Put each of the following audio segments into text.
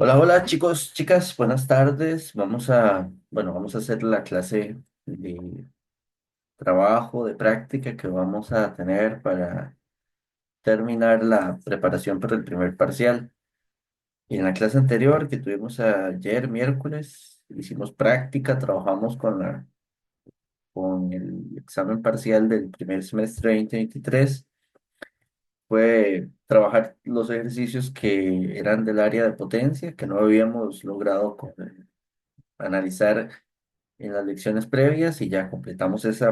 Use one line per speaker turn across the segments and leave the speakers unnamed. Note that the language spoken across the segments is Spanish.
Hola, hola chicos, chicas, buenas tardes. Vamos a hacer la clase de trabajo, de práctica que vamos a tener para terminar la preparación para el primer parcial. Y en la clase anterior que tuvimos ayer, miércoles, hicimos práctica, trabajamos con el examen parcial del primer semestre 2023. Fue trabajar los ejercicios que eran del área de potencia, que no habíamos logrado analizar en las lecciones previas y ya completamos ese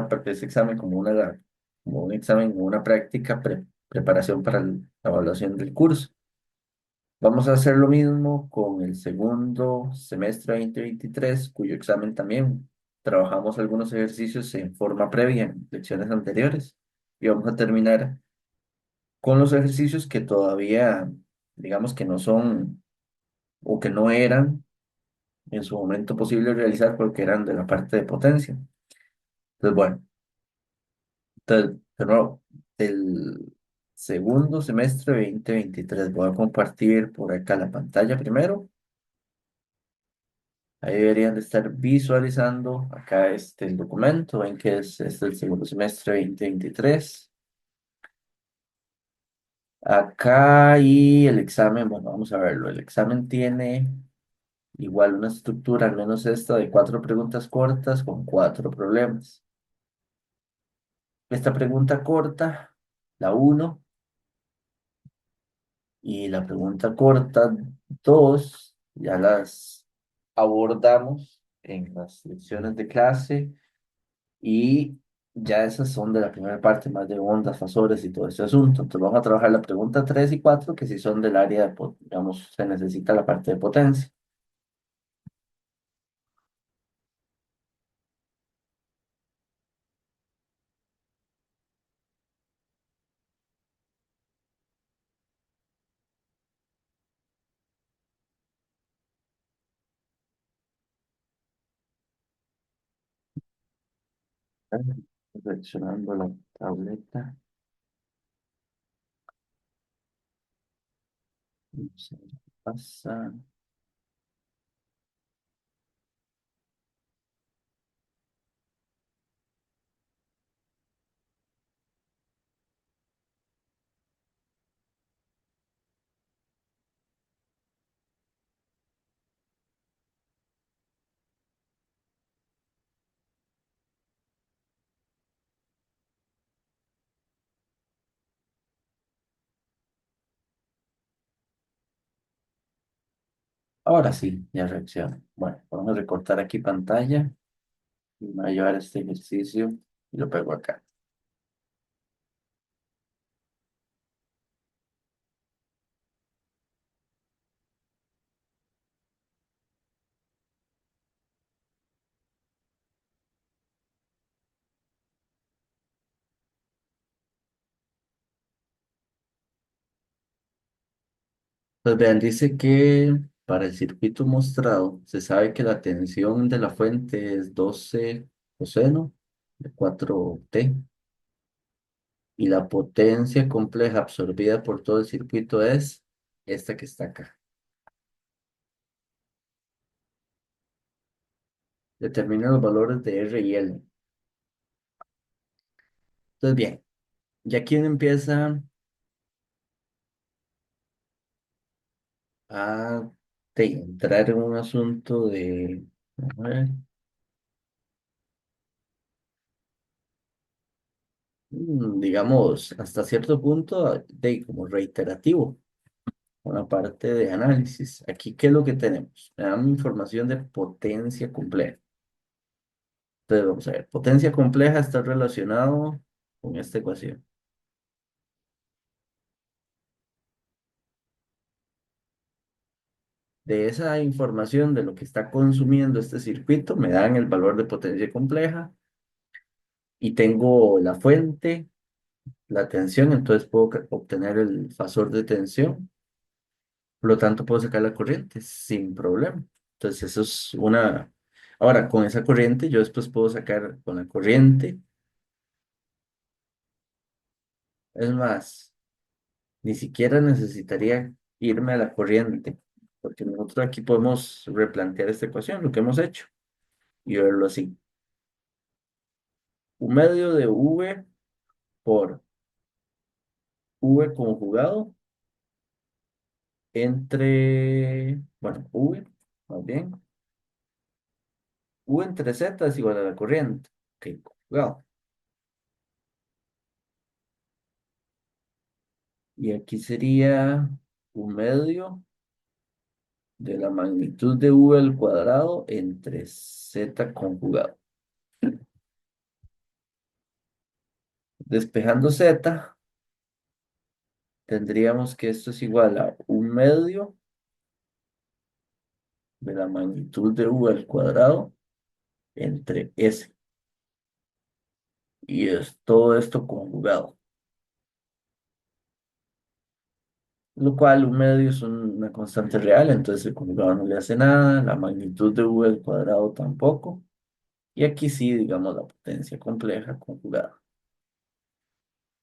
examen como un examen, como una práctica, preparación para la evaluación del curso. Vamos a hacer lo mismo con el segundo semestre 2023, cuyo examen también trabajamos algunos ejercicios en forma previa en lecciones anteriores y vamos a terminar con los ejercicios que todavía, digamos que no son o que no eran en su momento posible realizar porque eran de la parte de potencia. Entonces, bueno. De nuevo, del segundo semestre 2023 voy a compartir por acá la pantalla primero. Ahí deberían de estar visualizando acá el documento. Ven que es el segundo semestre 2023. Acá y el examen, bueno, vamos a verlo. El examen tiene igual una estructura, al menos esta, de cuatro preguntas cortas con cuatro problemas. Esta pregunta corta, la uno. Y la pregunta corta, dos, ya las abordamos en las lecciones de clase y ya esas son de la primera parte, más de ondas, fasores y todo ese asunto. Entonces vamos a trabajar la pregunta 3 y 4 que sí son del área de, digamos, se necesita la parte de potencia. Seleccionando la tableta. Vamos a ver qué pasa. Ahora sí, ya reacciona. Bueno, vamos a recortar aquí pantalla y me voy a llevar este ejercicio y lo pego acá. Pues vean, dice que para el circuito mostrado se sabe que la tensión de la fuente es 12 coseno de 4T y la potencia compleja absorbida por todo el circuito es esta que está acá. Determina los valores de R y L. Entonces bien, ya aquí uno empieza a entrar en un asunto de, a ver, digamos, hasta cierto punto de como reiterativo. Una parte de análisis. Aquí, ¿qué es lo que tenemos? Me dan información de potencia compleja. Entonces, vamos a ver. Potencia compleja está relacionado con esta ecuación. De esa información de lo que está consumiendo este circuito, me dan el valor de potencia compleja y tengo la fuente, la tensión, entonces puedo obtener el fasor de tensión. Por lo tanto, puedo sacar la corriente sin problema. Entonces, eso es una... Ahora, con esa corriente, yo después puedo sacar con la corriente. Es más, ni siquiera necesitaría irme a la corriente. porque nosotros aquí podemos replantear esta ecuación, lo que hemos hecho, y verlo así. Un medio de v por v conjugado entre, bueno, v, más bien, v entre z es igual a la corriente. Ok, conjugado. Y aquí sería un medio de la magnitud de v al cuadrado entre z conjugado. Despejando z, tendríamos que esto es igual a un medio de la magnitud de v al cuadrado entre s. Y es todo esto conjugado. Lo cual un medio es una constante real, entonces el conjugado no le hace nada, la magnitud de v al cuadrado tampoco. Y aquí sí, digamos, la potencia compleja conjugada.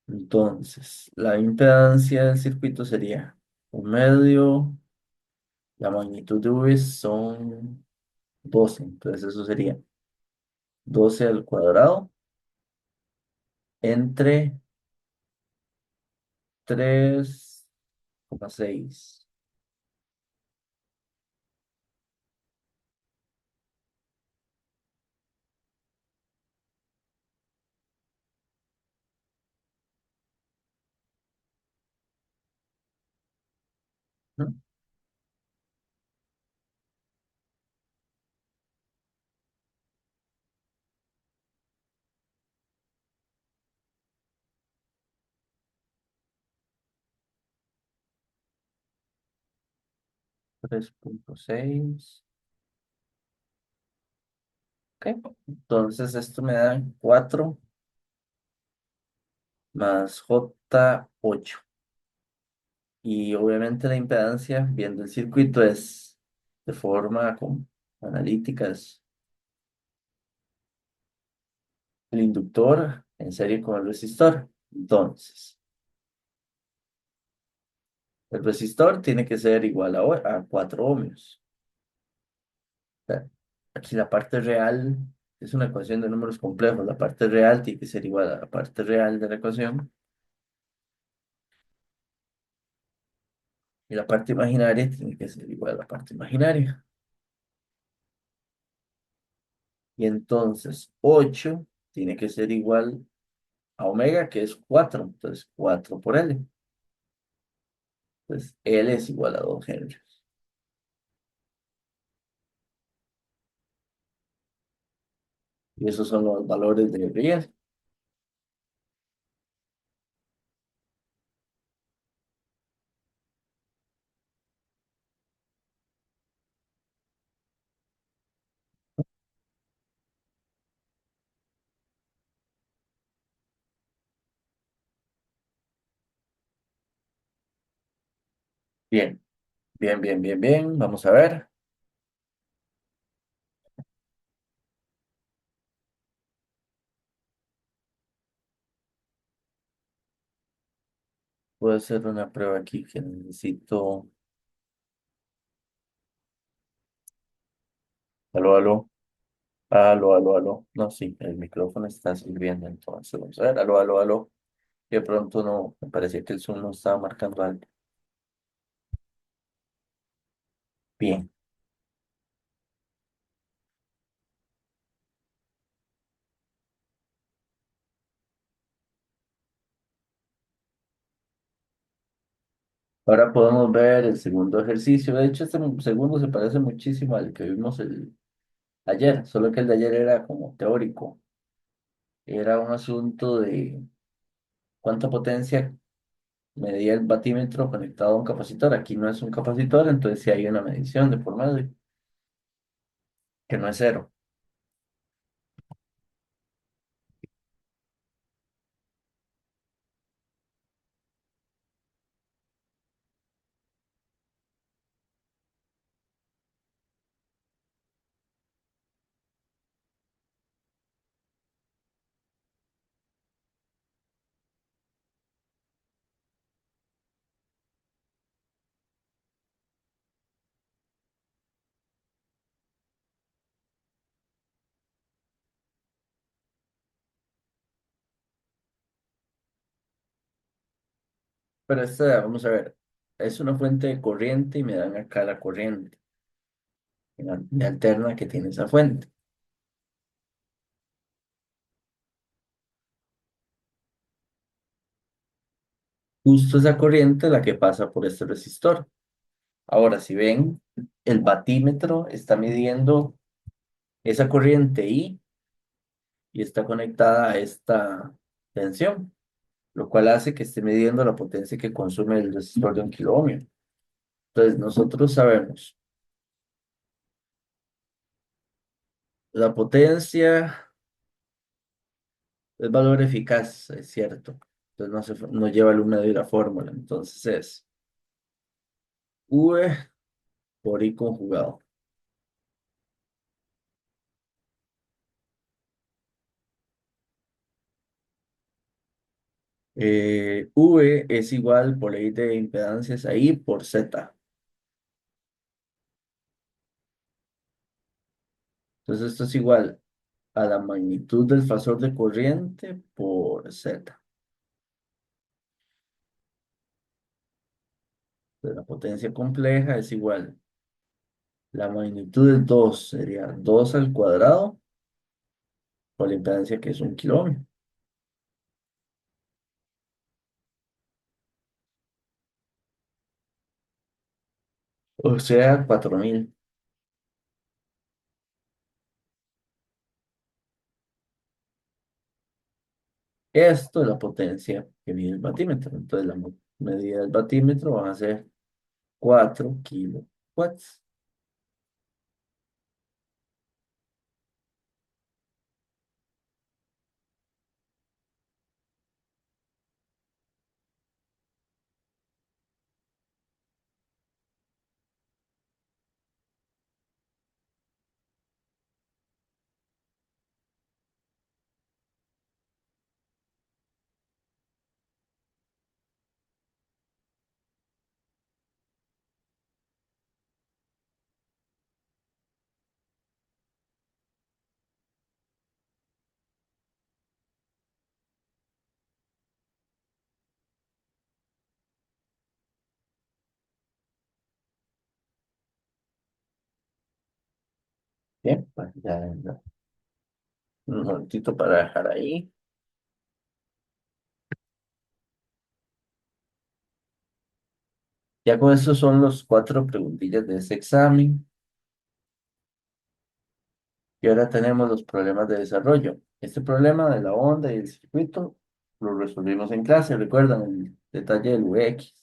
Entonces, la impedancia del circuito sería un medio, la magnitud de v son 12, entonces eso sería 12 al cuadrado entre 3,6. ¿No? 3,6. Ok, entonces esto me da 4 más J8. Y obviamente la impedancia, viendo el circuito, es de forma analítica, es el inductor en serie con el resistor. Entonces, el resistor tiene que ser igual a 4 ohmios. O sea, aquí la parte real es una ecuación de números complejos. La parte real tiene que ser igual a la parte real de la ecuación. Y la parte imaginaria tiene que ser igual a la parte imaginaria. Y entonces 8 tiene que ser igual a omega, que es 4. Entonces 4 por L. Entonces L es igual a 2 Henry. Y esos son los valores de riesgo. Bien, bien, bien, bien, bien. Vamos a ver. Voy a hacer una prueba aquí que necesito. Aló, aló. Aló, aló, aló. No, sí, el micrófono está sirviendo. Entonces, vamos a ver. Aló, aló, aló. Y de pronto no, me parecía que el Zoom no estaba marcando algo. Bien. Ahora podemos ver el segundo ejercicio. De hecho, este segundo se parece muchísimo al que vimos ayer, solo que el de ayer era como teórico. Era un asunto de cuánta potencia medía el batímetro conectado a un capacitor. Aquí no es un capacitor, entonces sí hay una medición de por medio, que no es cero. Pero esta, vamos a ver, es una fuente de corriente y me dan acá la corriente y alterna que tiene esa fuente. Justo esa corriente es la que pasa por este resistor. Ahora, si ven, el batímetro está midiendo esa corriente y está conectada a esta tensión, lo cual hace que esté midiendo la potencia que consume el resistor de 1 kilo ohmio. Entonces, nosotros sabemos la potencia es valor eficaz, es cierto. Entonces, no lleva el 1 de la fórmula. Entonces, es V por I conjugado. V es igual por ley de impedancias ahí por Z. Entonces, esto es igual a la magnitud del fasor de corriente por Z. Entonces, la potencia compleja es igual. La magnitud de 2 sería 2 al cuadrado por la impedancia que es 1 kilo ohmio. O sea, 4000. Esto es la potencia que mide el batímetro. Entonces, la medida del batímetro van a ser 4 kilowatts. Bien, pues ya, un momentito para dejar ahí. Ya con eso son los 4 preguntillas de ese examen. Y ahora tenemos los problemas de desarrollo. Este problema de la onda y el circuito lo resolvimos en clase, recuerdan el detalle del UX.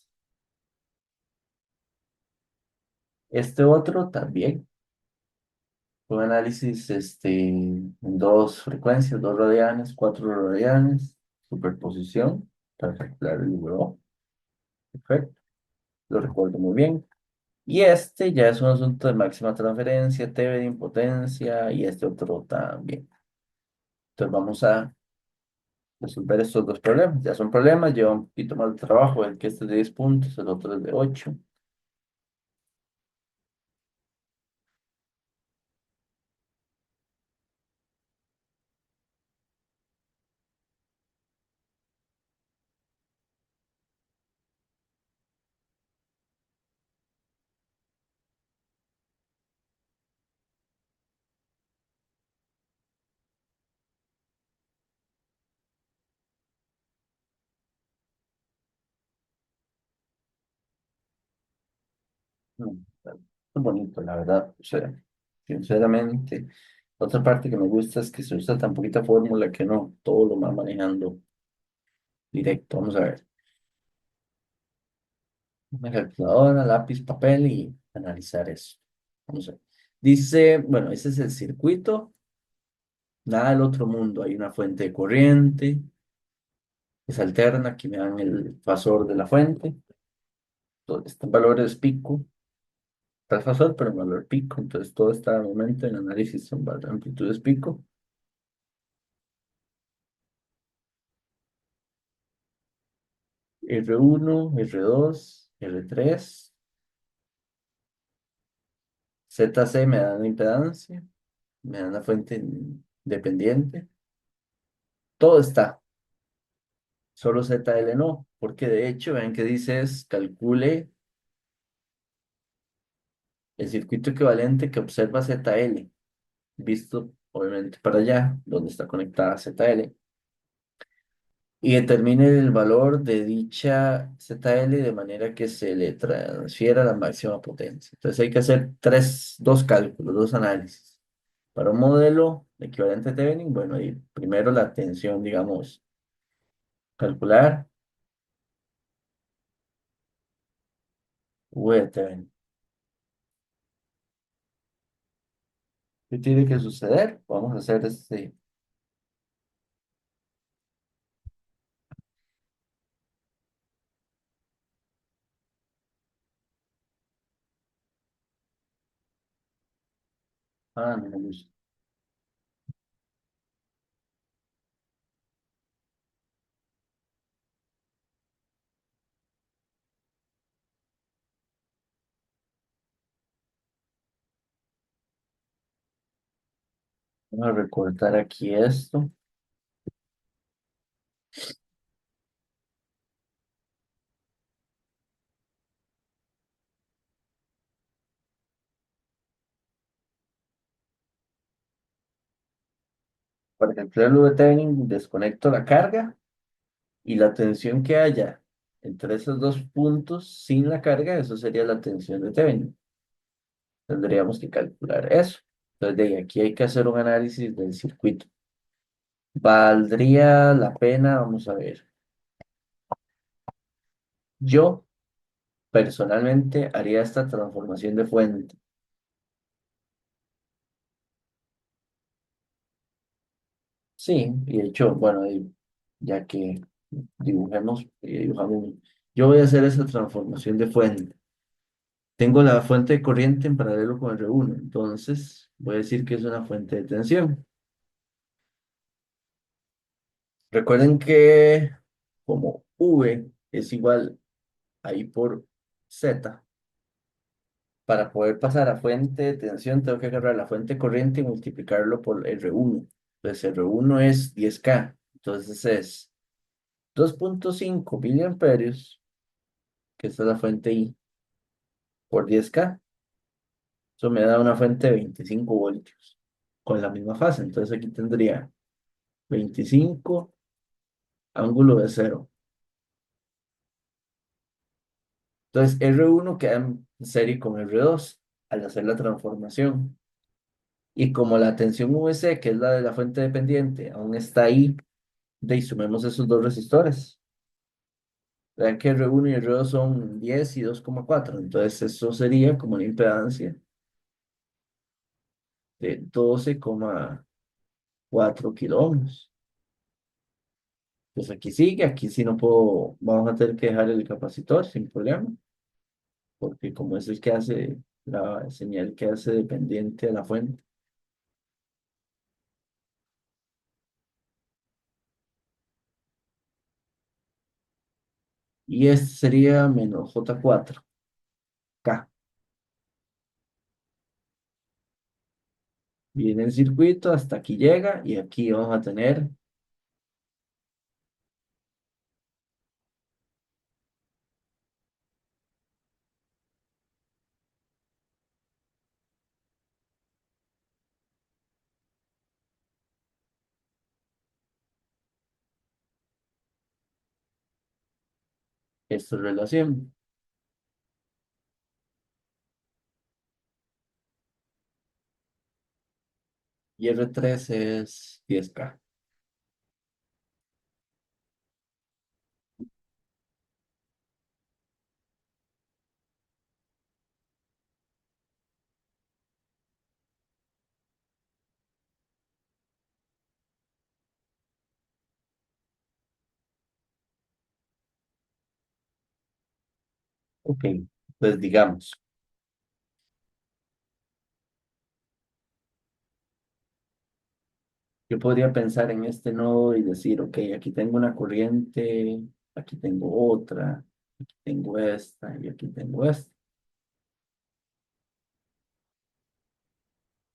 Este otro también, un análisis en dos frecuencias, 2 radianes, 4 radianes, superposición para calcular el VO. Perfecto, lo recuerdo muy bien. Y este ya es un asunto de máxima transferencia, TV de impotencia y este otro también. Entonces vamos a resolver estos dos problemas. Ya son problemas, lleva un poquito más de trabajo, el que este es de 10 puntos, el otro es de 8. Es bonito, la verdad. O sea, sinceramente, otra parte que me gusta es que se usa tan poquita fórmula que no, todo lo va manejando directo. Vamos a ver. Una calculadora, lápiz, papel y analizar eso. Vamos a ver. Dice, bueno, ese es el circuito, nada del otro mundo. Hay una fuente de corriente, es alterna, aquí me dan el fasor de la fuente. Este valor es pico, está el fasor, pero en valor pico. Entonces todo está al momento en análisis son amplitudes pico. R1, R2, R3, ZC me dan la impedancia, me dan la fuente independiente. Todo está. Solo ZL no, porque de hecho, vean que dice es calcule el circuito equivalente que observa ZL, visto obviamente para allá, donde está conectada ZL, y determine el valor de dicha ZL de manera que se le transfiera la máxima potencia. Entonces hay que hacer dos cálculos, dos análisis. Para un modelo equivalente a Thevenin, bueno, y primero la tensión, digamos, calcular V de Thevenin. ¿Qué tiene que suceder? Vamos a hacer este. Ah, no me gusta. Vamos a recortar aquí esto. Para calcular el V Thevenin, desconecto la carga y la tensión que haya entre esos dos puntos sin la carga, eso sería la tensión de Thevenin. Tendríamos que calcular eso. Entonces, de ahí aquí hay que hacer un análisis del circuito. ¿Valdría la pena? Vamos a ver. Yo personalmente haría esta transformación de fuente. Sí, y de hecho, bueno, ya que dibujamos, yo voy a hacer esa transformación de fuente. Tengo la fuente de corriente en paralelo con el R1, entonces voy a decir que es una fuente de tensión. Recuerden que como V es igual a I por Z, para poder pasar a fuente de tensión tengo que agarrar la fuente de corriente y multiplicarlo por R1. Entonces R1 es 10K, entonces es 2,5 miliamperios, que esta es la fuente I, por 10K. Eso me da una fuente de 25 voltios con la misma fase. Entonces aquí tendría 25 ángulo de cero. Entonces R1 queda en serie con R2 al hacer la transformación. Y como la tensión VC, que es la de la fuente dependiente, aún está ahí, de ahí sumemos esos dos resistores. Vean que R1 y R2 son 10 y 2,4. Entonces eso sería como una impedancia de 12,4 kilo ohms. Pues aquí sigue, aquí sí no puedo, vamos a tener que dejar el capacitor sin problema, porque como es el que hace la señal que hace dependiente de la fuente. Y este sería menos J4K. Viene el circuito, hasta aquí llega, y aquí vamos a tener esta relación. Y R3 es 10K. Ok, pues digamos, yo podría pensar en este nodo y decir, ok, aquí tengo una corriente, aquí tengo otra, tengo esta y aquí tengo esta.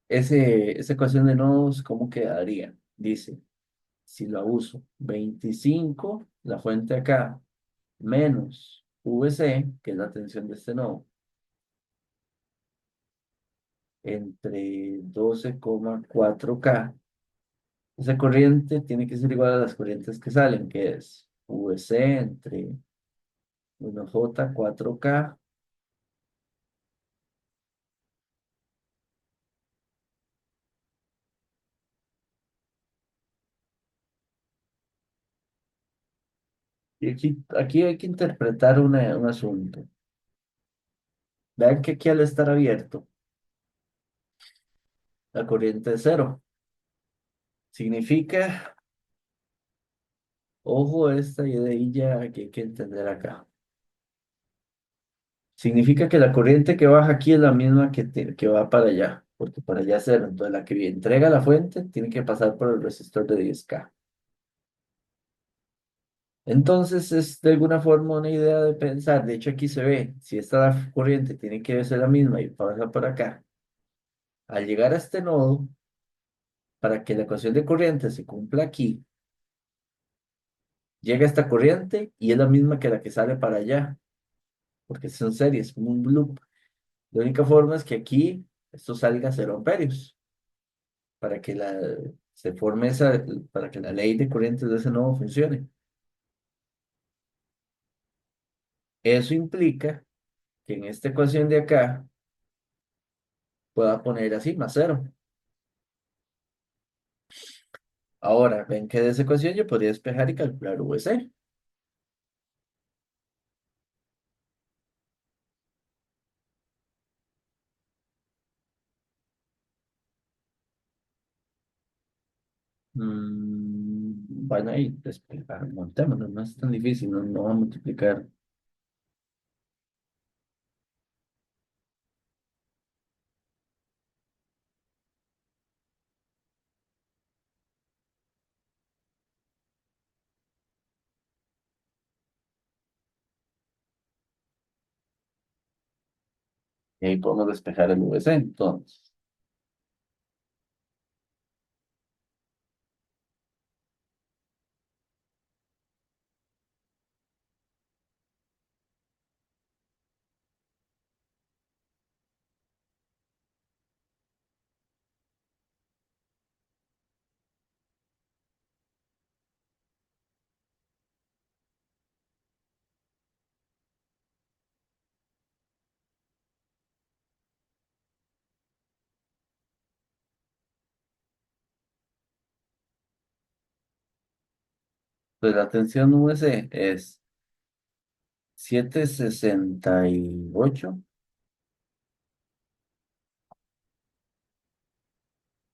Esa ecuación de nodos, ¿cómo quedaría? Dice, si la uso 25 la fuente acá, menos VC, que es la tensión de este nodo, entre 12,4K. Esa corriente tiene que ser igual a las corrientes que salen, que es VC entre 1J 4K. Y aquí hay que interpretar un asunto. Vean que aquí al estar abierto, la corriente es cero. Significa, ojo, esta ideilla que hay que entender acá. Significa que la corriente que baja aquí es la misma que va para allá, porque para allá es cero. Entonces la que entrega la fuente tiene que pasar por el resistor de 10K. Entonces es de alguna forma una idea de pensar. De hecho, aquí se ve, si esta corriente tiene que ser la misma y pasa por acá. Al llegar a este nodo, para que la ecuación de corriente se cumpla aquí, llega esta corriente y es la misma que la que sale para allá, porque son series, como un loop. La única forma es que aquí esto salga a 0 amperios, para que se forme para que la ley de corrientes de ese nodo funcione. Eso implica que en esta ecuación de acá pueda poner así, más cero. Ahora, ven que de esa ecuación yo podría despejar y calcular VC. Bueno, ahí despejar, montémoslo, no es tan difícil, no va a multiplicar. Y ahí podemos despejar el VC, entonces. Pues la tensión VC es 768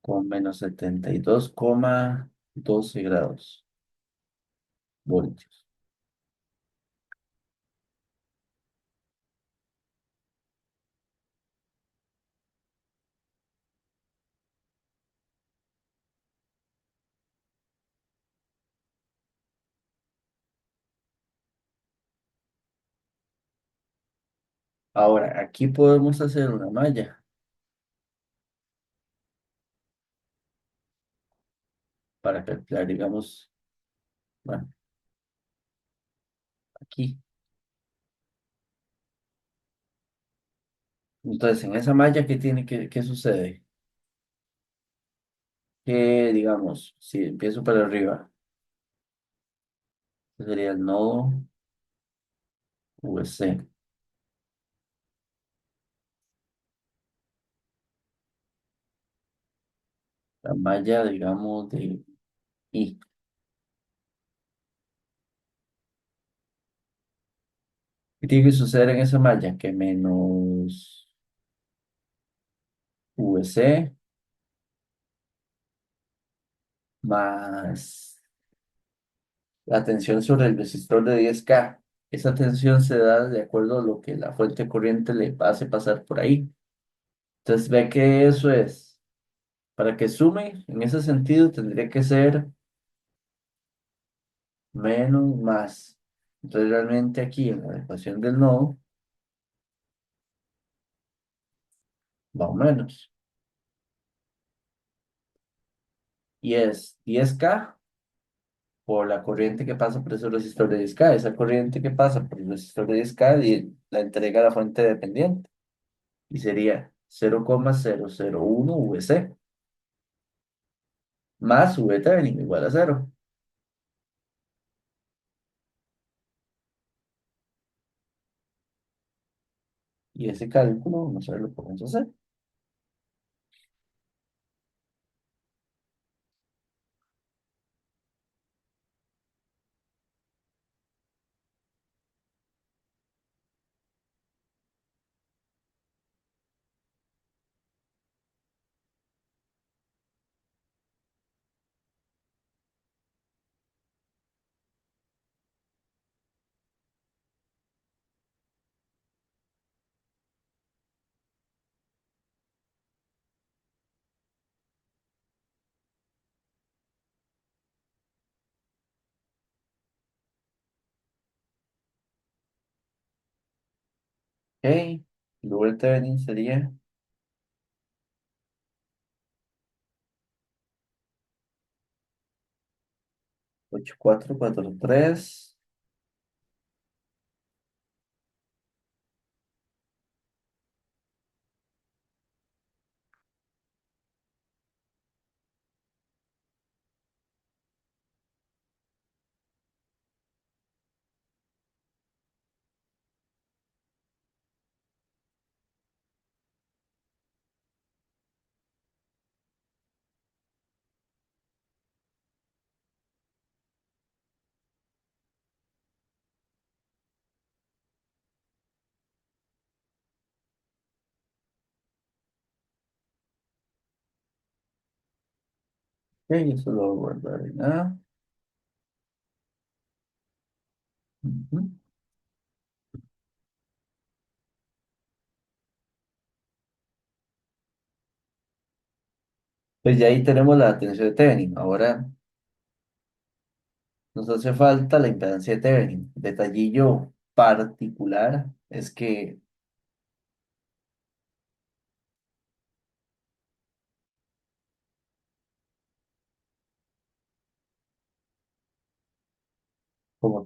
con menos 72,12 grados voltios. Ahora, aquí podemos hacer una malla para calcular, digamos, bueno, aquí. Entonces, en esa malla, ¿qué sucede? Que, digamos, si empiezo para arriba, este sería el nodo VC, la malla, digamos, de I. ¿Qué tiene que suceder en esa malla? Que menos VC más la tensión sobre el resistor de 10K. Esa tensión se da de acuerdo a lo que la fuente corriente le hace pasar por ahí. Entonces ve que eso es, para que sume, en ese sentido tendría que ser menos más. Entonces realmente aquí en la ecuación del nodo va un menos. Y es 10K por la corriente que pasa por ese resistor de discada. Esa corriente que pasa por el resistor de discada y la entrega a la fuente dependiente. Y sería 0,001 VC más V Thevenin igual a cero. Y ese cálculo, vamos a ver, lo podemos hacer. Ok, el V Thevenin sería 8443. Ok, eso lo voy a guardar en A. Ujú. Pues ya ahí tenemos la tensión de Thevenin. Ahora nos hace falta la impedancia de Thevenin. Detallillo particular es que como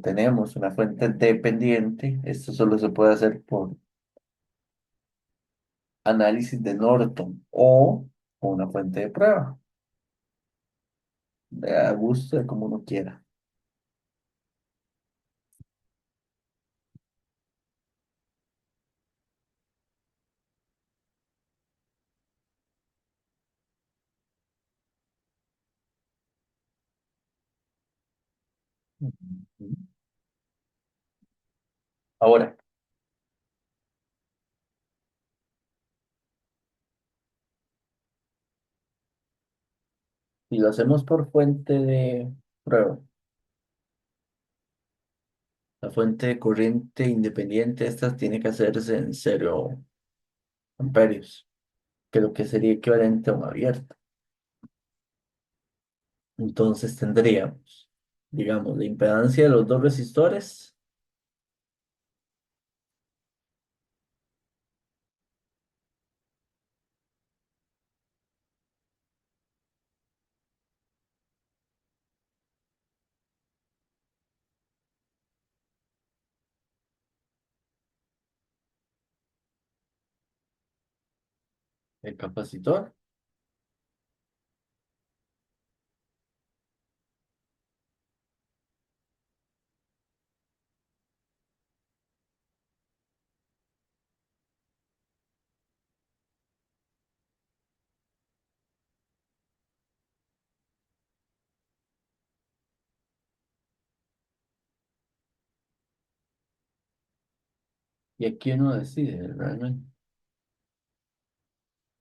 tenemos una fuente dependiente, esto solo se puede hacer por análisis de Norton o una fuente de prueba, a gusto de como uno quiera. Ujú. Ahora, si lo hacemos por fuente de prueba, la fuente de corriente independiente, esta tiene que hacerse en 0 amperios, que lo que sería equivalente a un abierto. Entonces tendríamos, digamos, la impedancia de los dos resistores, el capacitor, y aquí uno decide realmente.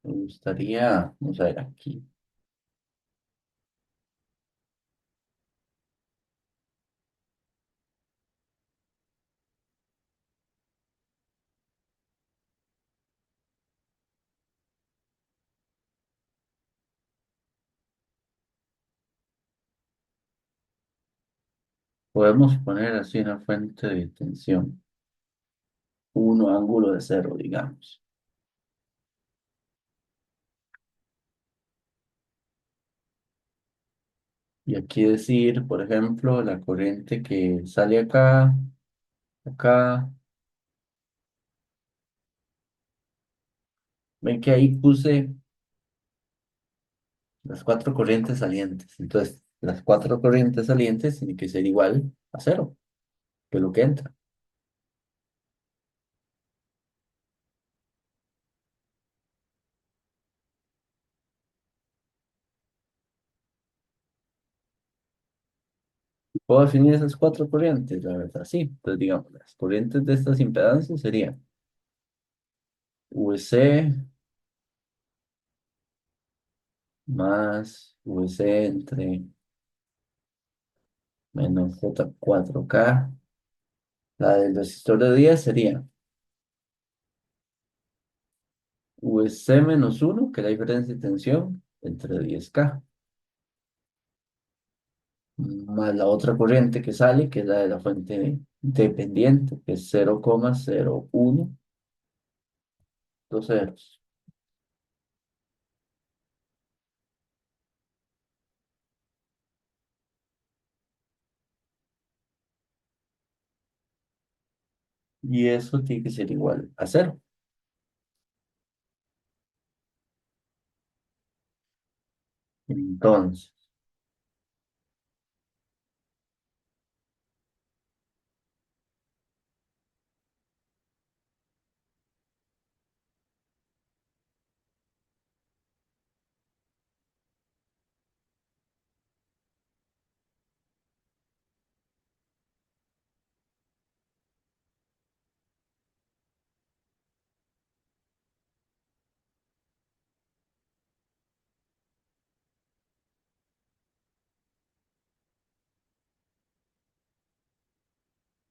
Me gustaría, vamos a ver aquí, podemos poner así una fuente de tensión, uno ángulo de cero, digamos. Y aquí decir, por ejemplo, la corriente que sale acá, acá. Ven que ahí puse las cuatro corrientes salientes. Entonces, las cuatro corrientes salientes tienen que ser igual a cero, que es lo que entra. ¿Puedo definir esas cuatro corrientes? La verdad, sí. Entonces, digamos, las corrientes de estas impedancias serían VC más VC entre menos J4K. La del resistor de 10 sería VC menos uno, que es la diferencia de tensión, entre 10K, más la otra corriente que sale, que es la de la fuente dependiente, que es 0,01 dos ceros. Y eso tiene que ser igual a cero. Entonces,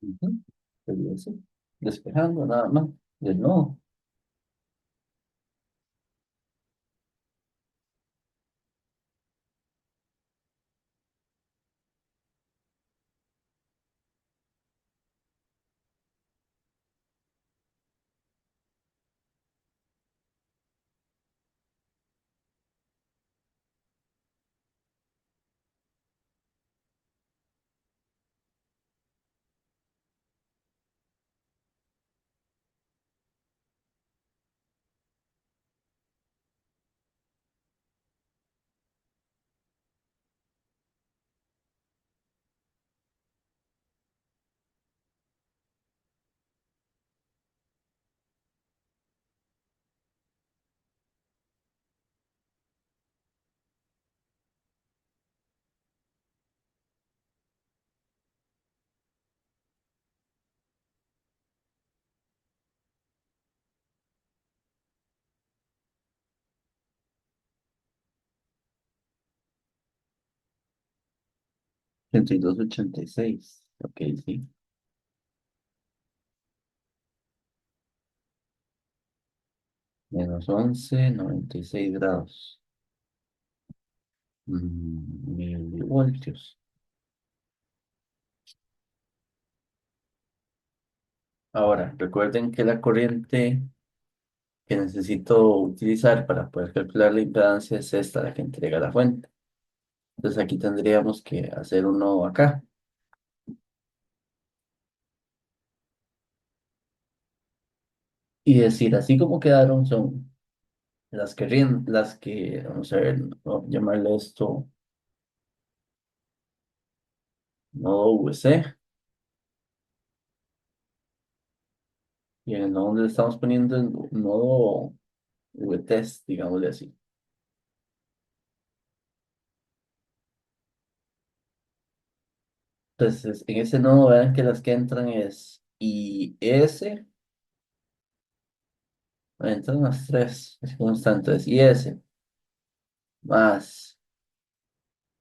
ujú, sería así. Despejando nada más. De nuevo. Ochenta y dos, 86. Ok, sí. Menos 11, 96 grados. Milivoltios. Ahora, recuerden que la corriente que necesito utilizar para poder calcular la impedancia es esta, la que entrega la fuente. Entonces aquí tendríamos que hacer un nodo acá y decir, así como quedaron son las que, vamos a ver, vamos a llamarle esto nodo VC, y en el nodo donde le estamos poniendo el nodo VTest, digámosle así. Entonces, en ese nodo vean que las que entran es IS, entran las tres, es constante, es IS más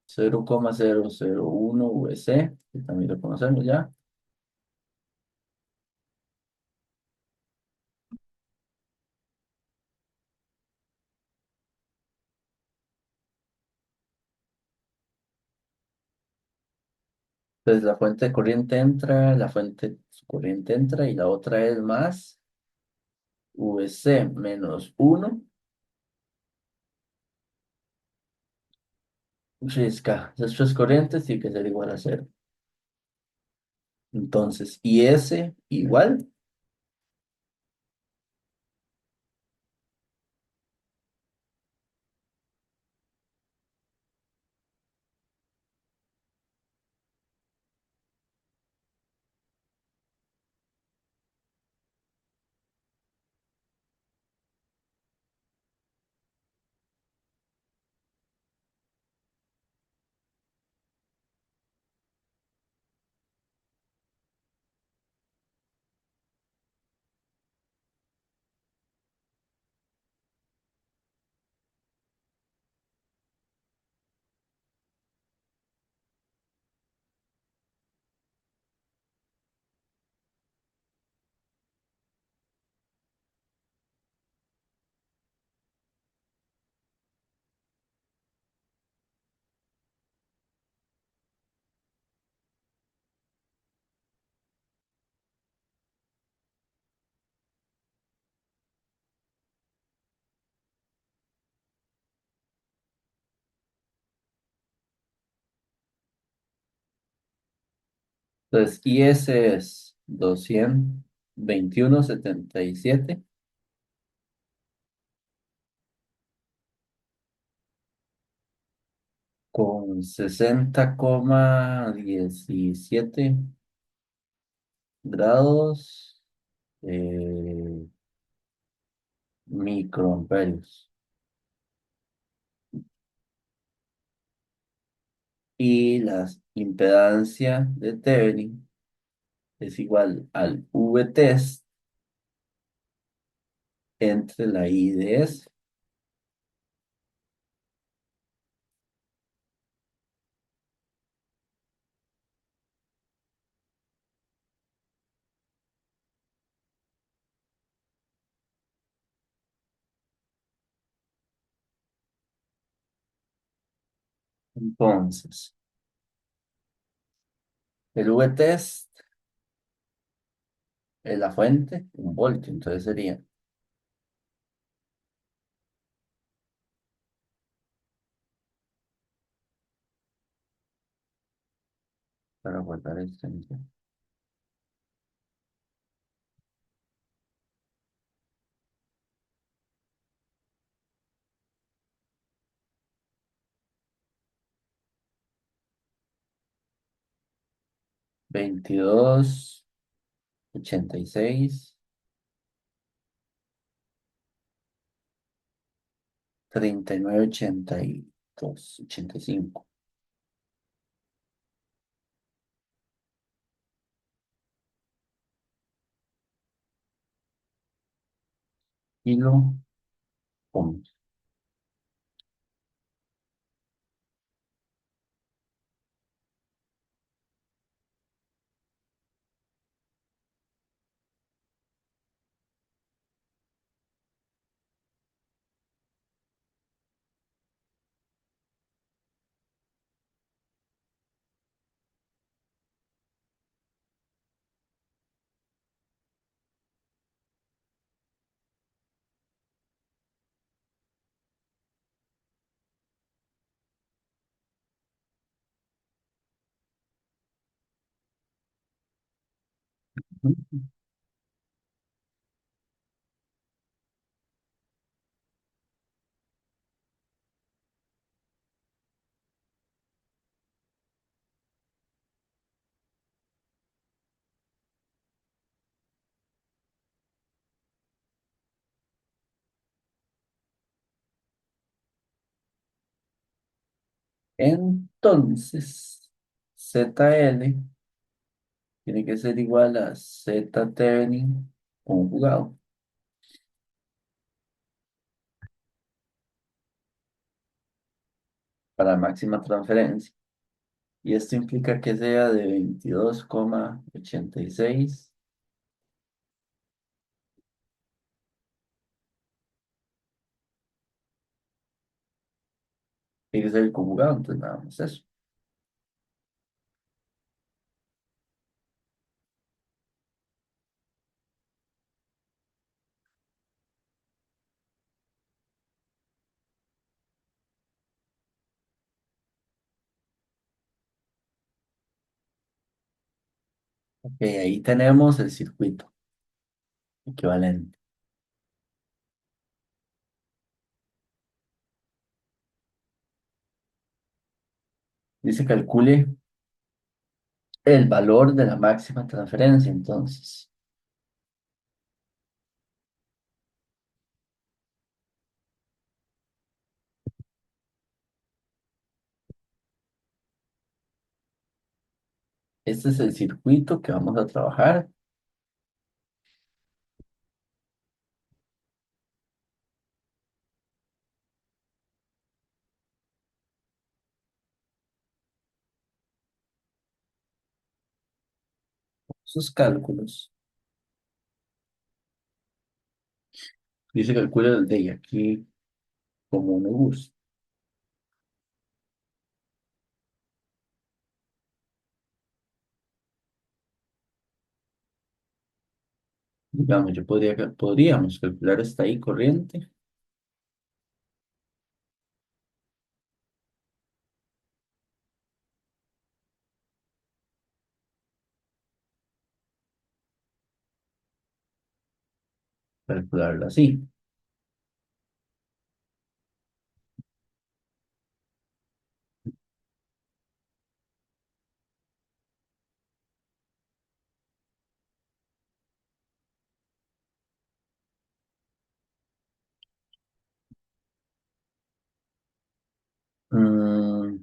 0,001 VC, que también lo conocemos ya. Entonces la fuente de corriente entra, la fuente de corriente entra y la otra es más VC menos uno Risca. Después corriente tiene que ser igual a cero. Entonces, y S igual. Entonces, IS es 221,77 con 60,17 grados microamperios. Y la impedancia de Thevenin es igual al V-test entre la I de S. Entonces, el V-test es la fuente, un voltio, entonces sería, para guardar esto, 22,86, 39,82, 85 kilo ohms. Entonces, ZL tiene que ser igual a Z Thevenin conjugado para máxima transferencia. Y esto implica que sea de 22,86. Tiene que ser el conjugado, entonces nada más eso. Ok, ahí tenemos el circuito equivalente. Dice calcule el valor de la máxima transferencia. Entonces, este es el circuito que vamos a trabajar. Sus cálculos. Dice calcule el de ahí aquí como me gusta. Digamos, podríamos calcular esta ahí corriente. Calcularlo así. Mm,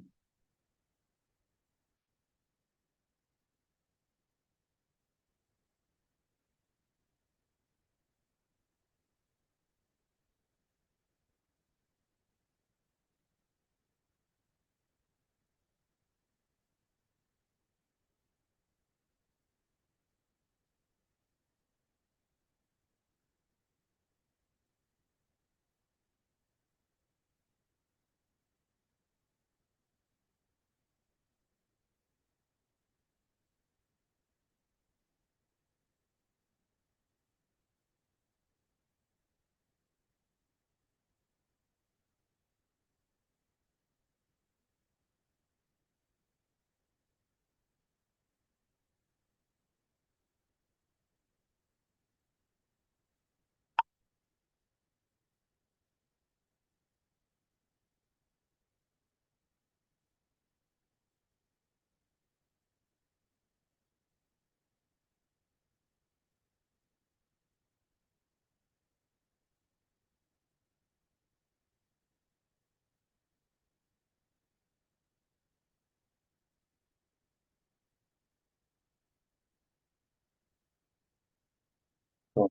no,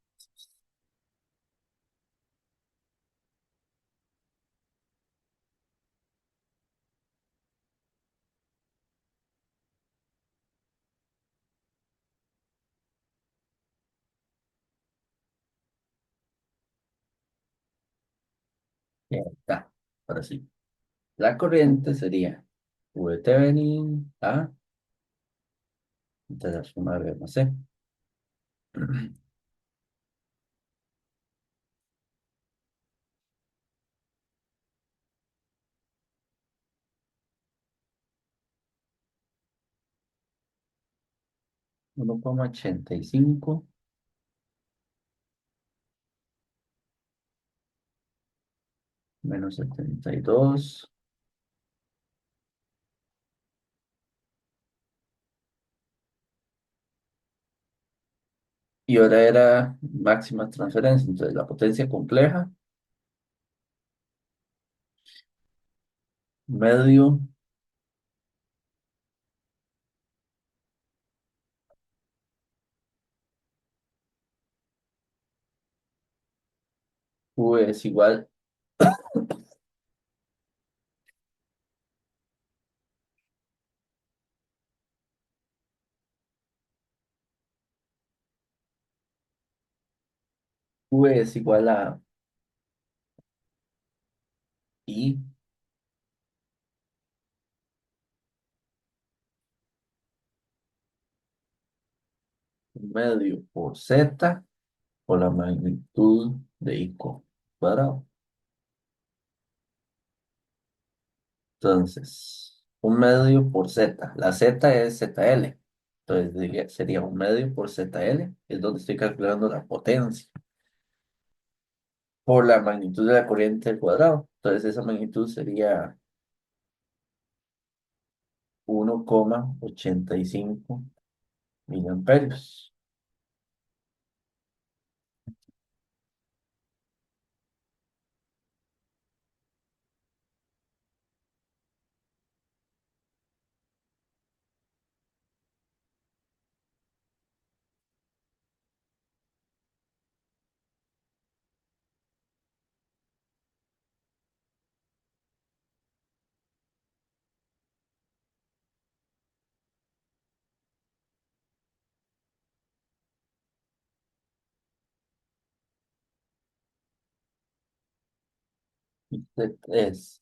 ya está. Ahora sí. La corriente sería V Thevenin A, entonces la suma de B más C. 1,85 menos 72. Y ahora era máxima transferencia. Entonces la potencia compleja, medio, V es igual, V es igual a I medio por Z por la magnitud de I cuadrado. Entonces, un medio por Z. La Z es ZL. Entonces sería 1 medio por ZL, es donde estoy calculando la potencia por la magnitud de la corriente al cuadrado. Entonces esa magnitud sería 1,85 miliamperios.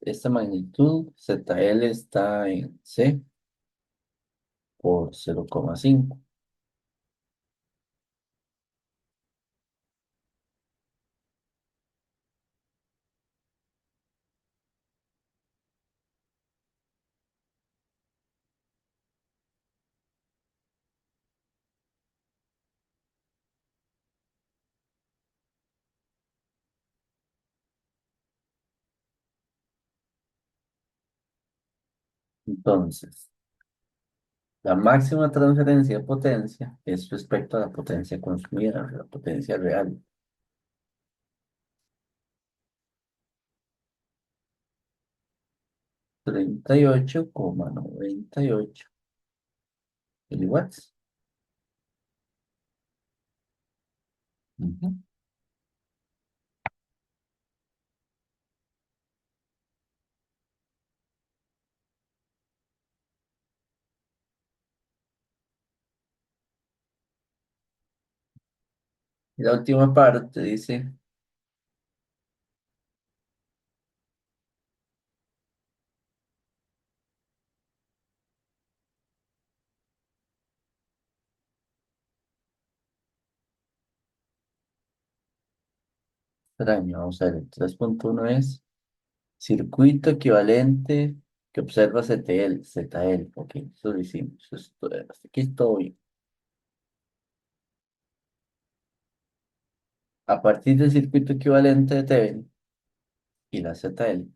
Esta magnitud, ZL está en C por 0,5. Entonces, la máxima transferencia de potencia es respecto a la potencia consumida, la potencia real. 38,98 miliwatts. Ujú. Y la última parte dice, extraño, vamos a ver, el 3,1 es circuito equivalente que observa CTL, ZL. Ok, eso lo hicimos. Hasta aquí todo bien. A partir del circuito equivalente de Thevenin y la ZL,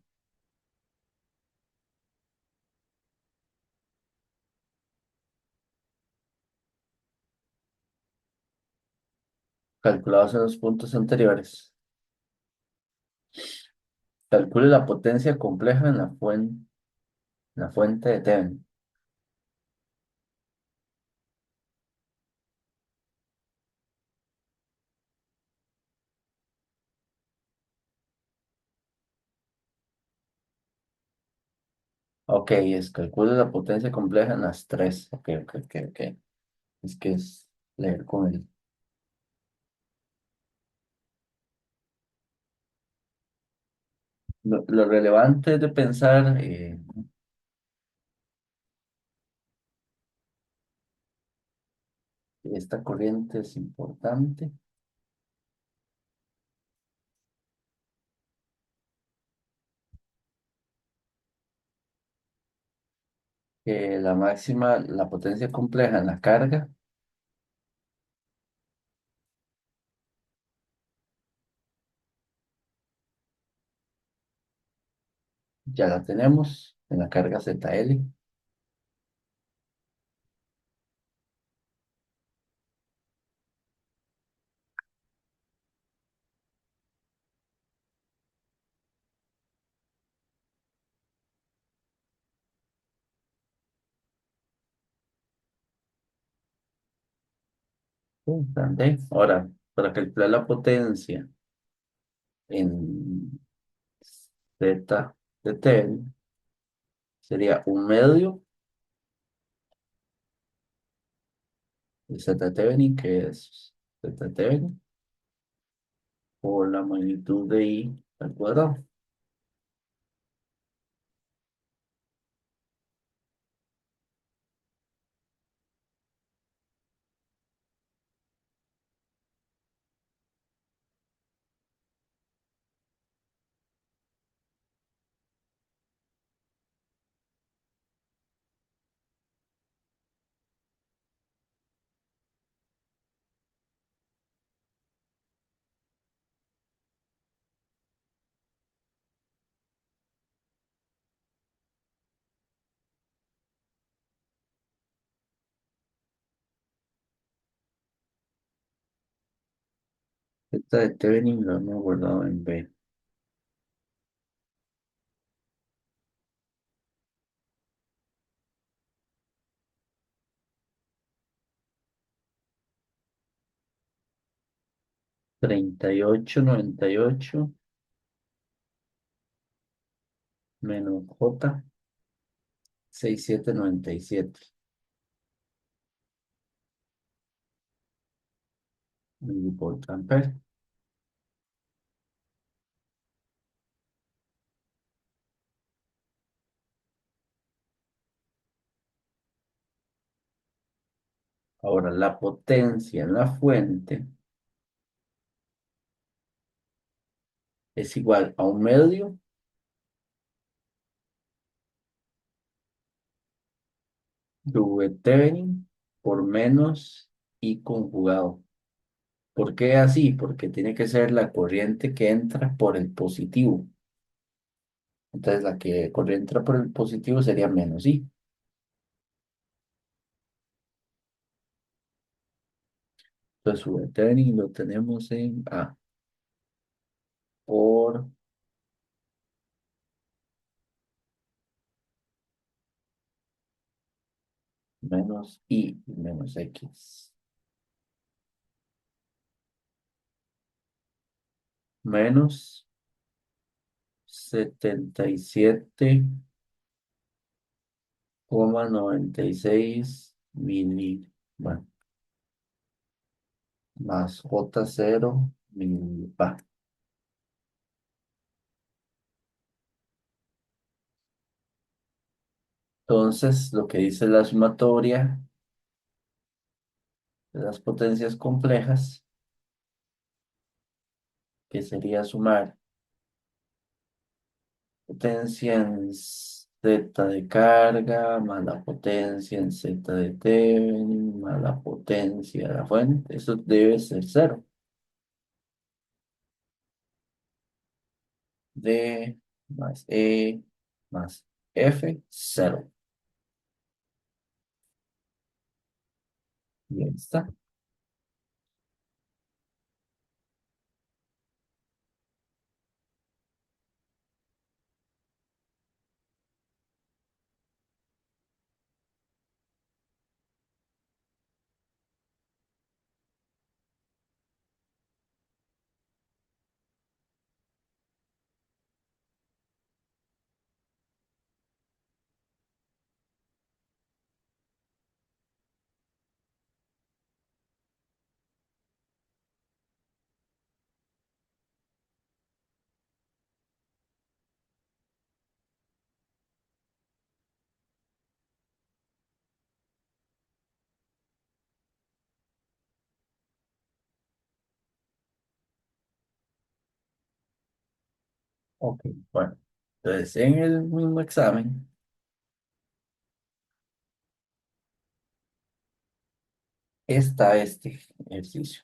calculados en los puntos anteriores, calcule la potencia compleja en la fuente de Thevenin. Ok, calcule la potencia compleja en las tres. Ok, ok, ok, ok. Es que es leer con el... Lo relevante de pensar, esta corriente es importante, que la máxima, la potencia compleja en la carga, ya la tenemos en la carga ZL. ¿Entendés? Ahora, para calcular la potencia en Z de T sería 1 medio de Z de Thevenin, que es Z de Thevenin, por la magnitud de I al cuadrado. Esta de Thevenin lo hemos guardado en B. 3898 menos J, 6797. Por amper. Ahora, la potencia en la fuente es igual a un medio de V Thevenin por menos I conjugado. ¿Por qué así? Porque tiene que ser la corriente que entra por el positivo. Entonces, la que corriente entra por el positivo sería menos I. Entonces, V Thevenin lo tenemos en A por menos I menos X. Menos 77,96 bueno, más J0 milibar. Entonces, lo que dice la sumatoria de las potencias complejas, que sería sumar potencia en Z de carga, más la potencia en Z de Thevenin, más la potencia de la fuente, eso debe ser cero. D más E más F, cero. Y ahí está. Ok, bueno. Entonces, en el mismo examen, está este ejercicio.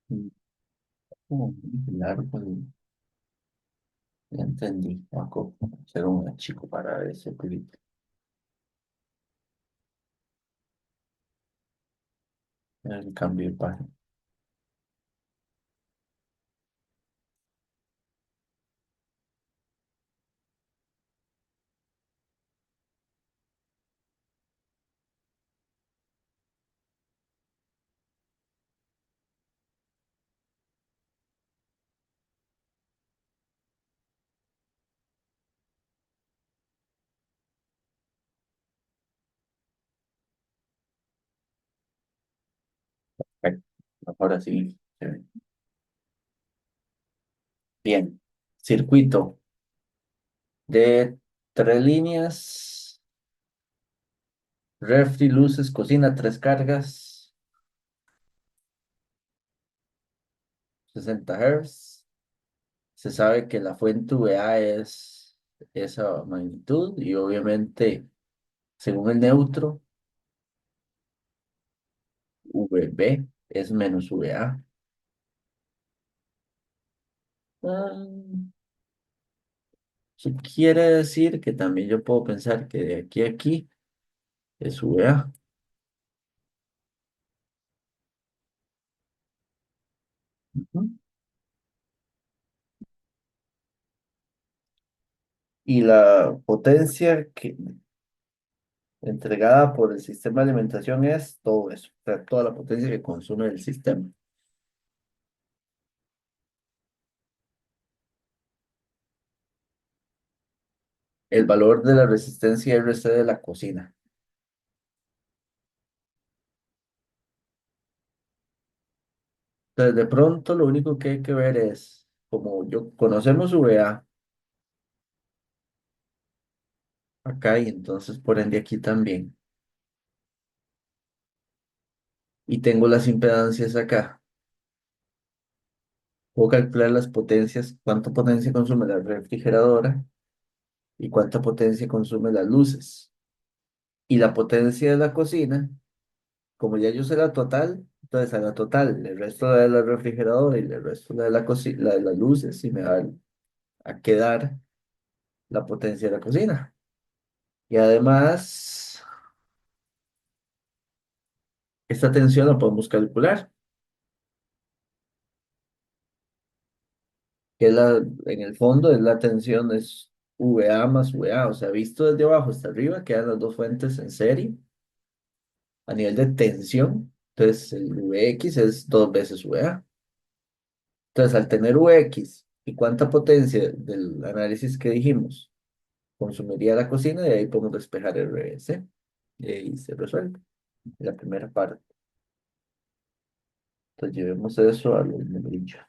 Mm, muy largo, ya entendí. Voy a hacer un chico para ese clip. El cambio de página. Perfecto. Ahora sí. Se ve. Bien. Circuito de tres líneas. Refri, luces, cocina, tres cargas. 60 Hz. Se sabe que la fuente VA es esa magnitud y obviamente Según el neutro, VB es menos VA. Ah, eso quiere decir que también yo puedo pensar que de aquí a aquí es VA. Ujú. Y la potencia que entregada por el sistema de alimentación es todo eso, o sea, toda la potencia que consume el sistema. El valor de la resistencia RC de la cocina. Entonces, de pronto, lo único que hay que ver es, como yo conocemos VA acá y entonces por ende aquí también, y tengo las impedancias acá, puedo calcular las potencias, cuánta potencia consume la refrigeradora y cuánta potencia consume las luces. Y la potencia de la cocina, como ya yo sé la total, entonces a la total el resto la de la refrigeradora y el resto la de la cocina, la de las luces, y me va a quedar la potencia de la cocina. Y además, esta tensión la podemos calcular, que es en el fondo es la tensión es VA más VA, o sea, visto desde abajo hasta arriba, quedan las dos fuentes en serie a nivel de tensión. Entonces, el VX es dos veces VA. Entonces, al tener VX y cuánta potencia del análisis que dijimos consumiría la cocina, de ahí podemos despejar el RS y ahí se resuelve la primera parte. Entonces, llevemos eso a los numerillos.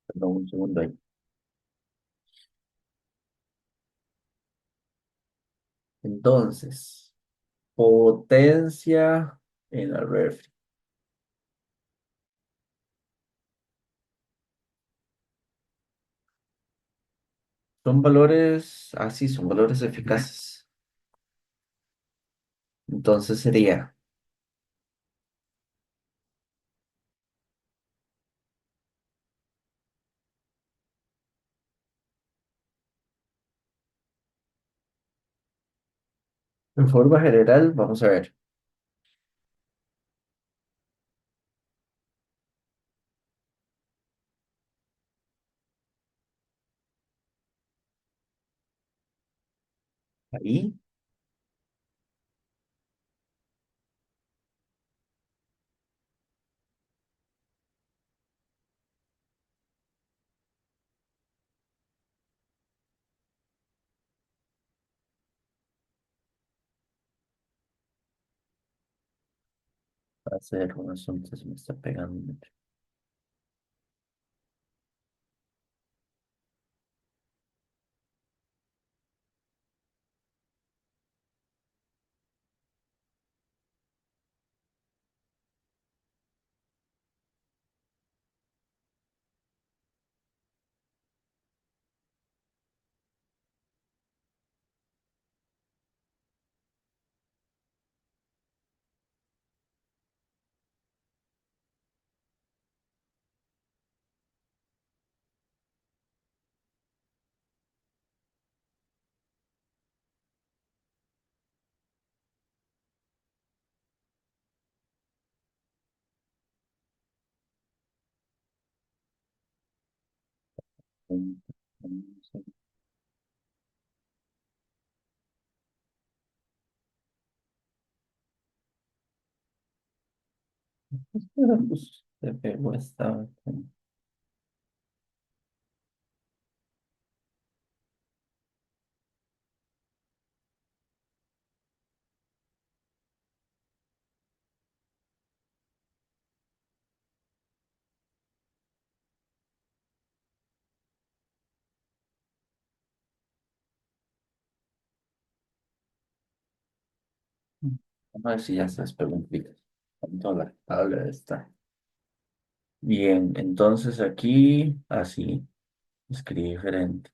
Perdón, un segundo ahí. Entonces, potencia en la refri. Son valores, sí, son valores eficaces. Entonces sería, en forma general, vamos a ver, ahí hacer un asunto se me está pegando mucho. Pero, pues, se pegó esta. Vamos a ver si ya se despegó un poquito. Tanto la tabla está. Bien, entonces aquí, así, escribí diferente.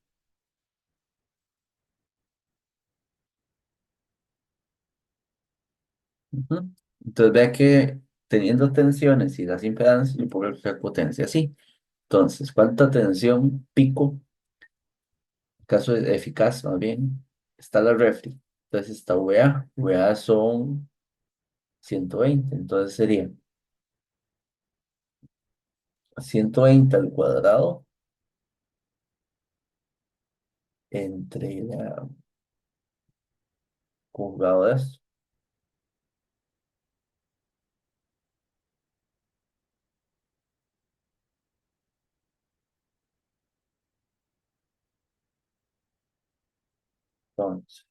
Ujú. Entonces vea que teniendo tensiones y las impedancias, yo puedo calcular potencia así. Entonces, ¿cuánta tensión pico, caso de eficaz más bien, está la refri? Entonces está VA. VA son 120. Entonces sería 120 al cuadrado entre la juzgado de esto. Entonces,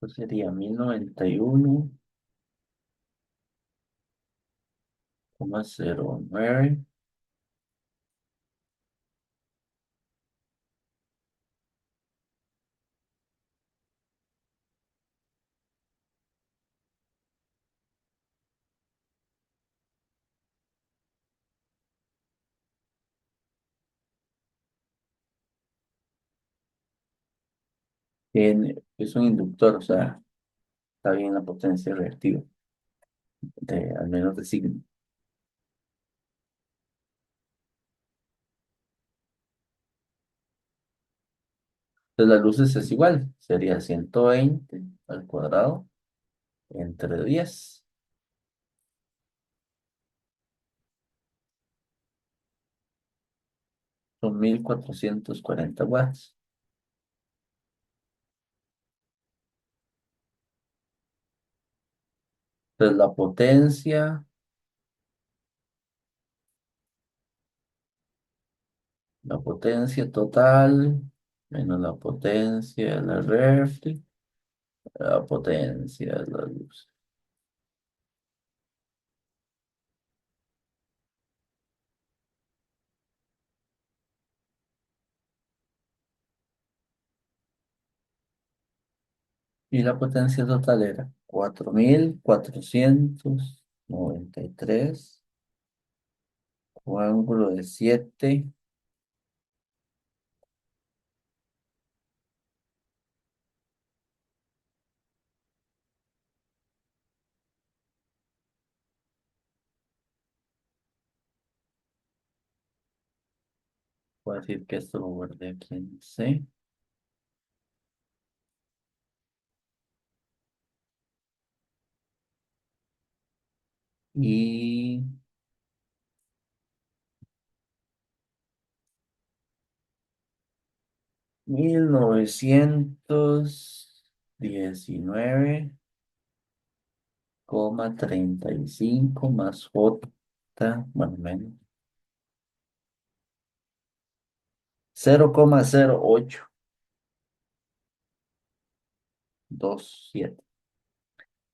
esto sería 1091,09. Es un inductor, o sea, está bien la potencia reactiva, al menos de signo. Entonces las luces es igual, sería 120 al cuadrado entre 10, son 1440 watts. Entonces la potencia total menos la potencia de la refri, la potencia de la luz. Y la potencia total era 4493 con ángulo de 7. Voy a decir que esto lo guardé aquí en C. Y 1919 0,35 más J, bueno, menos 0,0827.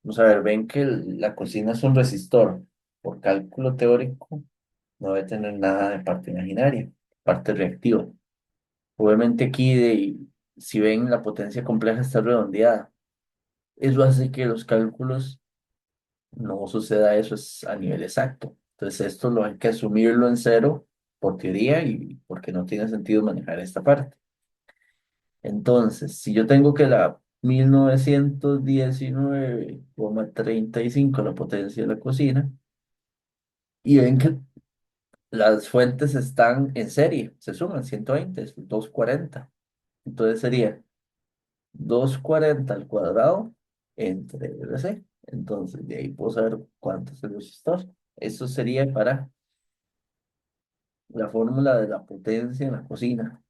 Vamos a ver, ven que la cocina es un resistor. Por cálculo teórico, no debe tener nada de parte imaginaria, parte reactiva. Obviamente aquí, si ven, la potencia compleja está redondeada. Eso hace que los cálculos no suceda eso es a nivel exacto. Entonces esto lo hay que asumirlo en cero por teoría y porque no tiene sentido manejar esta parte. Entonces, si yo tengo que la 1919,35 la potencia de la cocina, y ven que las fuentes están en serie, se suman 120 es 240. Entonces sería 240 al cuadrado entre RC. Entonces, de ahí puedo saber cuánto es el resistor. Eso sería para la fórmula de la potencia en la cocina.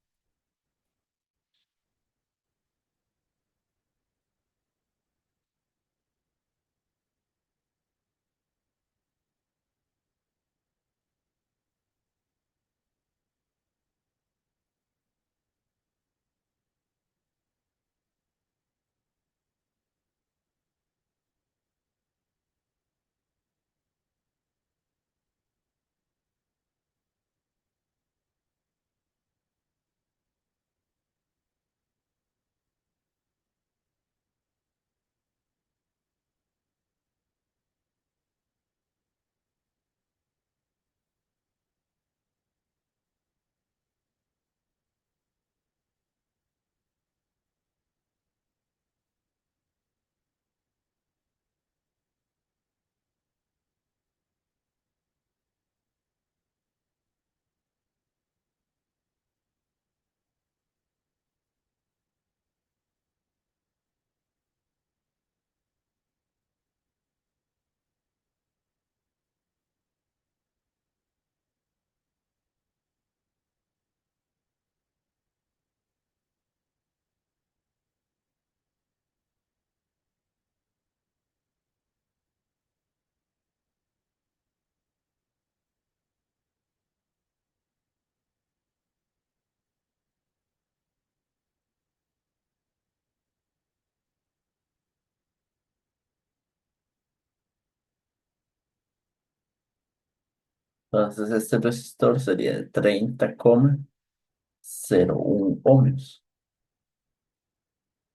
Entonces, este resistor sería de 30,01 ohmios.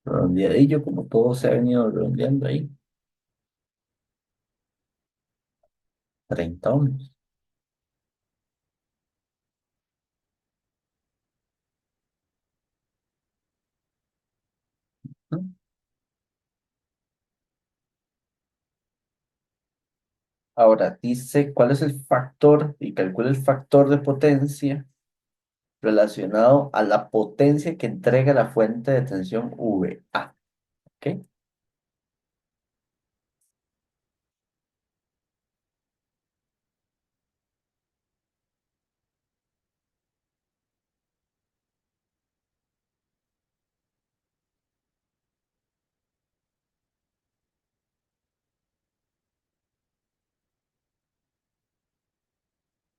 Redondeadillo, como todo se ha venido redondeando ahí. 30 ohmios. ¿No? Ahora, dice cuál es el factor y calcula el factor de potencia relacionado a la potencia que entrega la fuente de tensión VA. ¿Ok?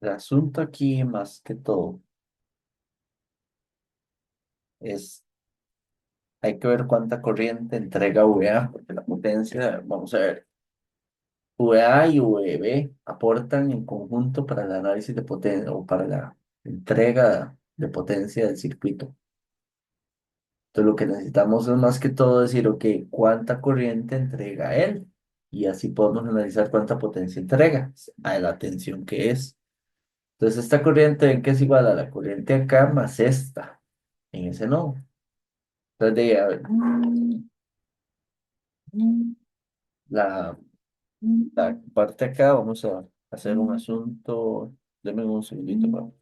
El asunto aquí, más que todo, es hay que ver cuánta corriente entrega VA, porque la potencia, vamos a ver, VA y VB aportan en conjunto para el análisis de potencia o para la entrega de potencia del circuito. Entonces lo que necesitamos es más que todo decir, ok, cuánta corriente entrega él y así podemos analizar cuánta potencia entrega a la tensión que es. Entonces esta corriente ven que es igual a la corriente acá más esta en ese nodo. Entonces a ver, la, la parte acá vamos a hacer un asunto, denme un segundito,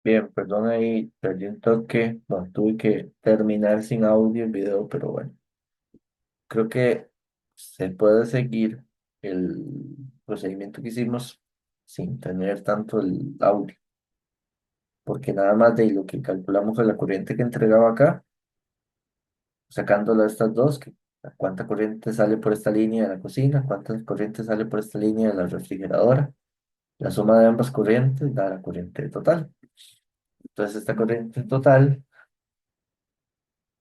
Bien, perdón ahí, perdí un toque. Bueno, tuve que terminar sin audio el video, pero bueno, creo que se puede seguir el procedimiento que hicimos sin tener tanto el audio, porque nada más de lo que calculamos fue la corriente que entregaba acá, sacándolo de estas dos, que cuánta corriente sale por esta línea de la cocina, cuánta corriente sale por esta línea de la refrigeradora. La suma de ambas corrientes da la corriente total. Entonces, esta corriente total,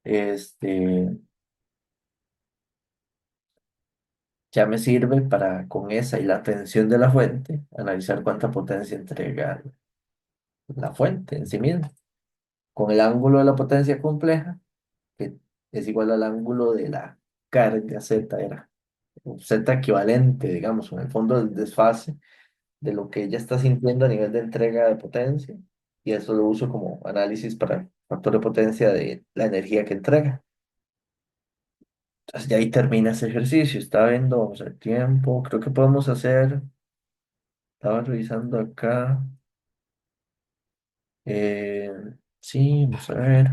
este, ya me sirve para, con esa y la tensión de la fuente, analizar cuánta potencia entrega la fuente en sí misma. Con el ángulo de la potencia compleja, que es igual al ángulo de la carga Z, era un Z equivalente, digamos, en el fondo del desfase de lo que ella está sintiendo a nivel de entrega de potencia. Y eso lo uso como análisis para el factor de potencia de la energía que entrega. Entonces, ya ahí termina ese ejercicio. Está viendo, vamos a ver, tiempo. Creo que podemos hacer. Estaba revisando acá. Eh, sí, vamos a ver.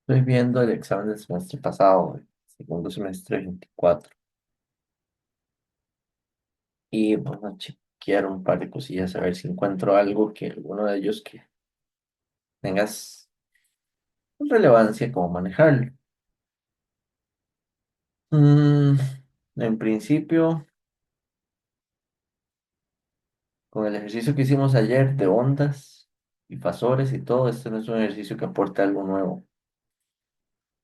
Estoy viendo el examen del semestre pasado, el segundo semestre 24. Y bueno, a chequear un par de cosillas, a ver si encuentro algo que alguno de ellos que tengas relevancia como manejarlo. Mm, en principio, con el ejercicio que hicimos ayer de ondas y fasores y todo, esto no es un ejercicio que aporte algo nuevo.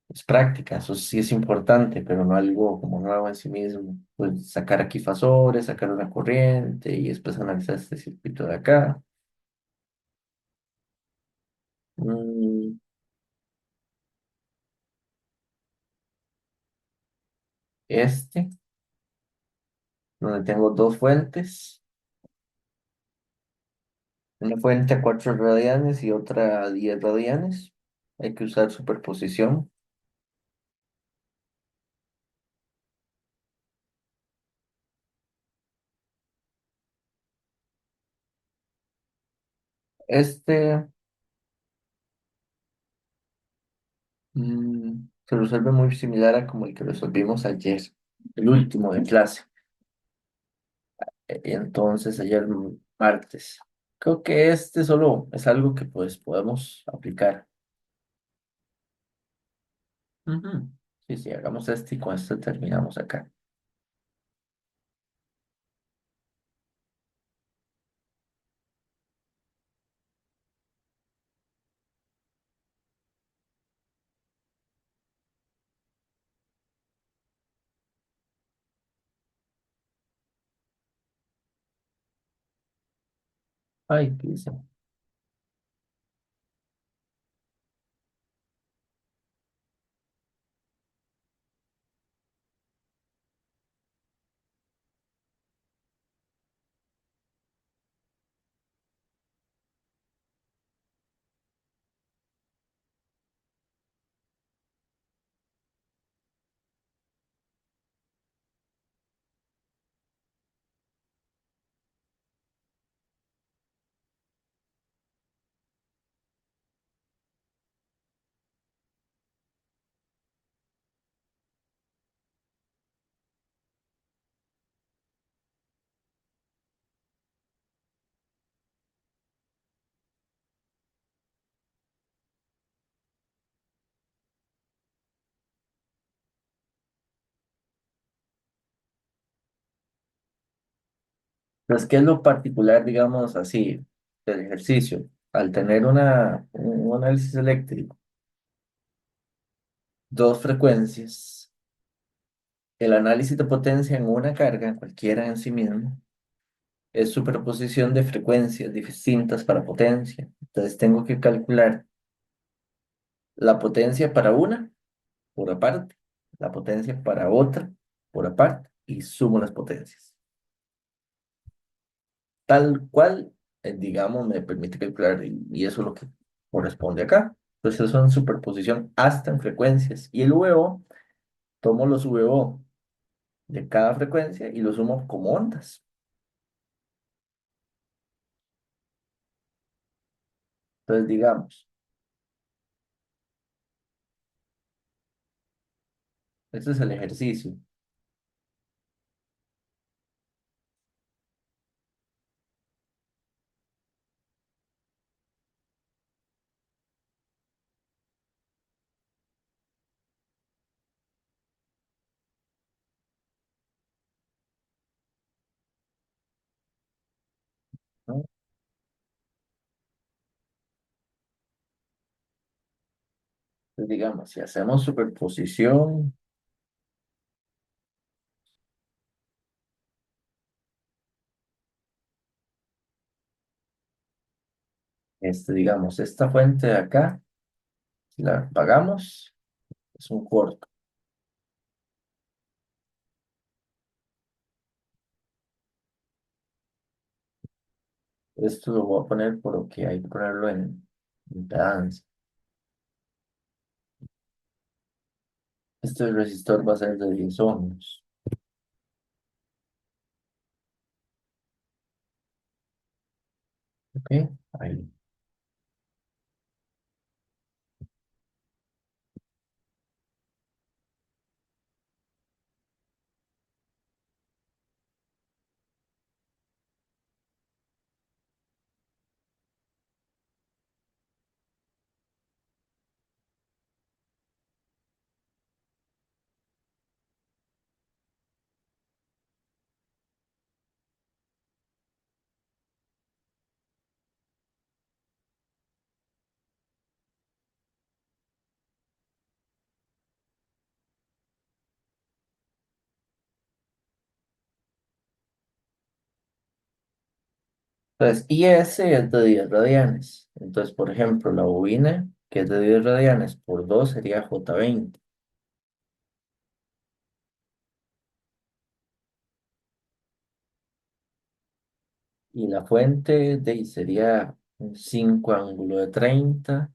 Es práctica, eso sí es importante, pero no algo como nuevo en sí mismo. Pues sacar aquí fasores, sacar una corriente y después analizar este circuito de acá. Mm, este, donde tengo dos fuentes, una fuente a 4 radianes y otra a 10 radianes. Hay que usar superposición. Este se resuelve muy similar a como el que resolvimos ayer, el último de clase. Entonces, ayer martes. Creo que este solo es algo que pues podemos aplicar. Ujú. Sí, sí, hagamos este y con este terminamos acá. Ay, ¿qué hice? Entonces, ¿qué es lo particular, digamos así, del ejercicio? Al tener un análisis eléctrico, dos frecuencias, el análisis de potencia en una carga, cualquiera en sí mismo, es superposición de frecuencias distintas para potencia. Entonces, tengo que calcular la potencia para una por aparte, la potencia para otra por aparte, y sumo las potencias. Tal cual, digamos, me permite calcular, y eso es lo que corresponde acá. Entonces, eso es superposición hasta en frecuencias. Y el VO, tomo los VO de cada frecuencia y los sumo como ondas. Entonces, digamos, este es el ejercicio, ¿no? Entonces, digamos, si hacemos superposición, digamos, esta fuente de acá, si la apagamos, es un corto. Esto lo voy a poner porque hay que ponerlo en impedancia. Este resistor va a ser de 10 ohms. ¿Ok? Ahí. Entonces, IS es de 10 radianes. Entonces, por ejemplo, la bobina, que es de 10 radianes por 2 sería J20. Y la fuente de ahí sería un 5 ángulo de 30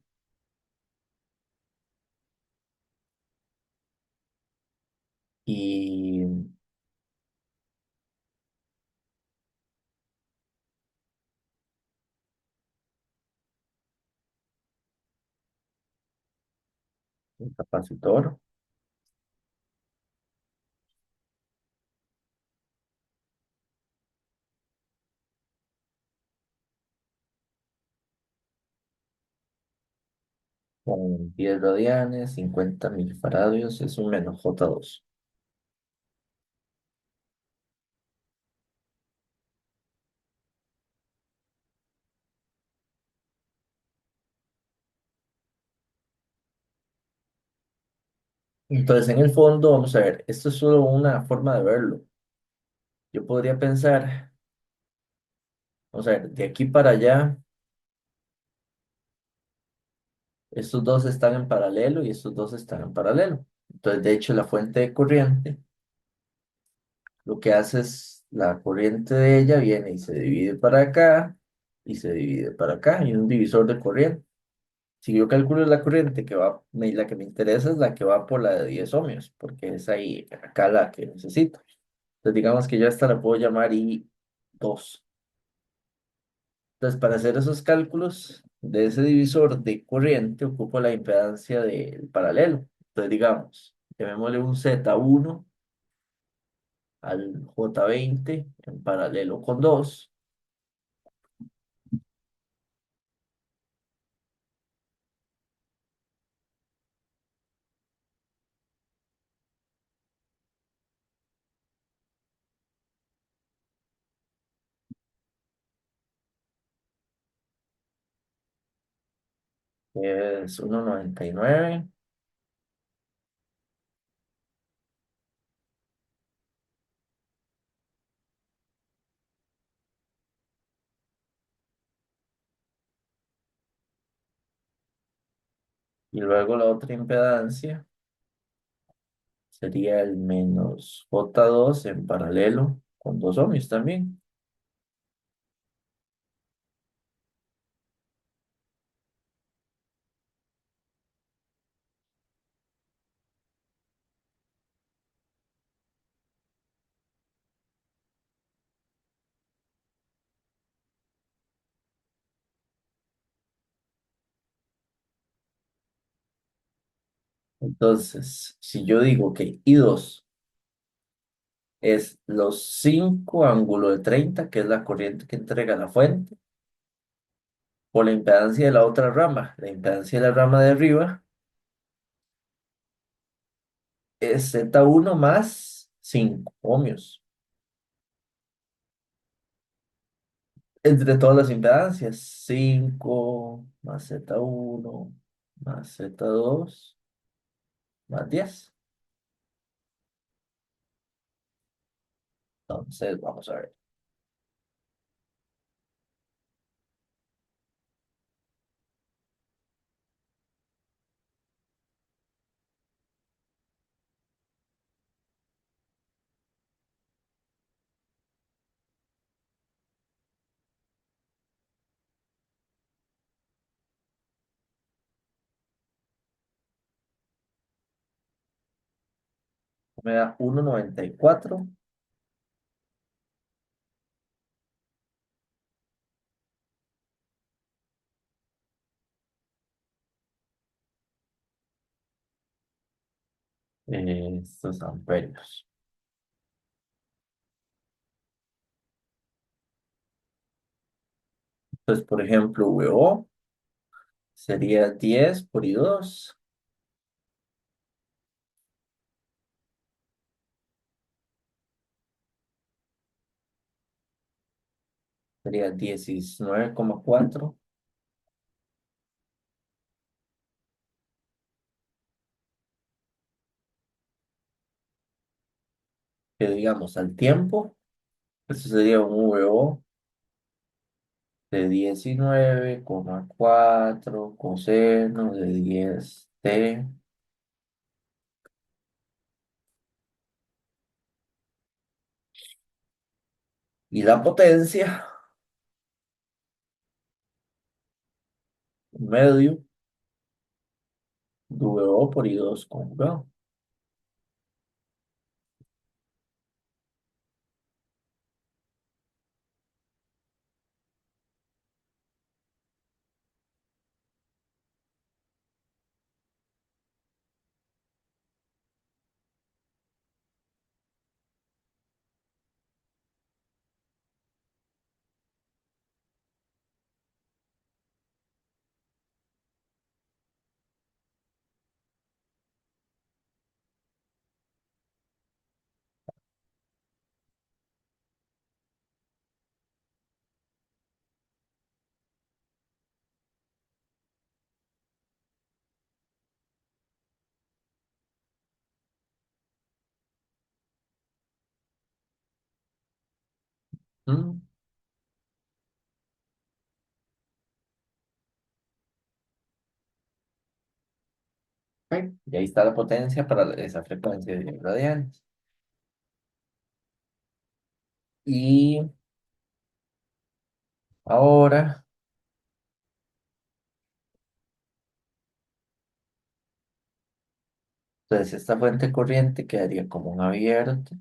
y un capacitor con 10 radianes, 50 milifaradios, es un menos J2. Entonces, en el fondo, vamos a ver, esto es solo una forma de verlo. Yo podría pensar, vamos a ver, de aquí para allá, estos dos están en paralelo y estos dos están en paralelo. Entonces, de hecho, la fuente de corriente, lo que hace es la corriente de ella viene y se divide para acá y se divide para acá. Y un divisor de corriente. Si yo calculo la corriente que va, la que me interesa es la que va por la de 10 ohmios, porque es ahí, acá la que necesito. Entonces, digamos que yo esta la puedo llamar I2. Entonces, para hacer esos cálculos de ese divisor de corriente, ocupo la impedancia del paralelo. Entonces, digamos, llamémosle un Z1 al J20 en paralelo con 2. que es 1,99. Y luego la otra impedancia sería el menos J2 en paralelo con dos ohmios también. Entonces, si yo digo que I2 es los 5 ángulos de 30, que es la corriente que entrega la fuente, por la impedancia de la otra rama. La impedancia de la rama de arriba es Z1 más 5 ohmios. Entre todas las impedancias, 5 más Z1 más Z2 más 10. Entonces, vamos a ver. Me da 1,94. Estos amperios. Entonces, por ejemplo, VO sería 10 por I2, sería 19,4, que digamos al tiempo, eso sería un VO de 19,4 coseno de 10t. Y la potencia, medio, VO por I2 conjugado. Mm, ok. Y ahí está la potencia para esa frecuencia de radianes. Y ahora, entonces esta fuente corriente quedaría como un abierto.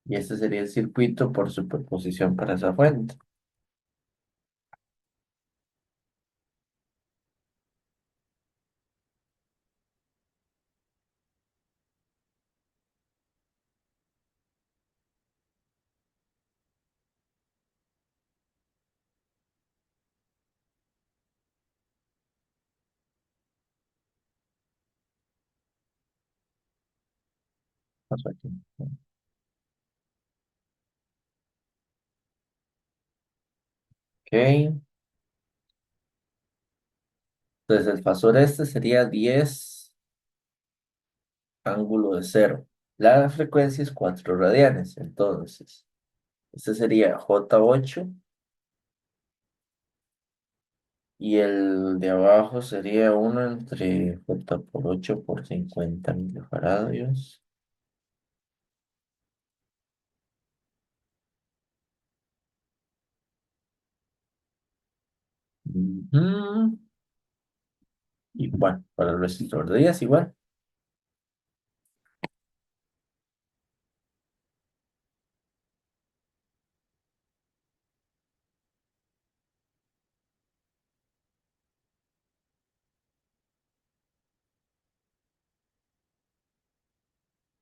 Y este sería el circuito por superposición para esa fuente. pasó aquí? Ok. Entonces el fasor este sería 10 ángulo de cero. La frecuencia es 4 radianes. Entonces, este sería J8 y el de abajo sería uno entre J por 8 por 50 milifaradios. Ujú. Y bueno, para el resistor de 10 igual.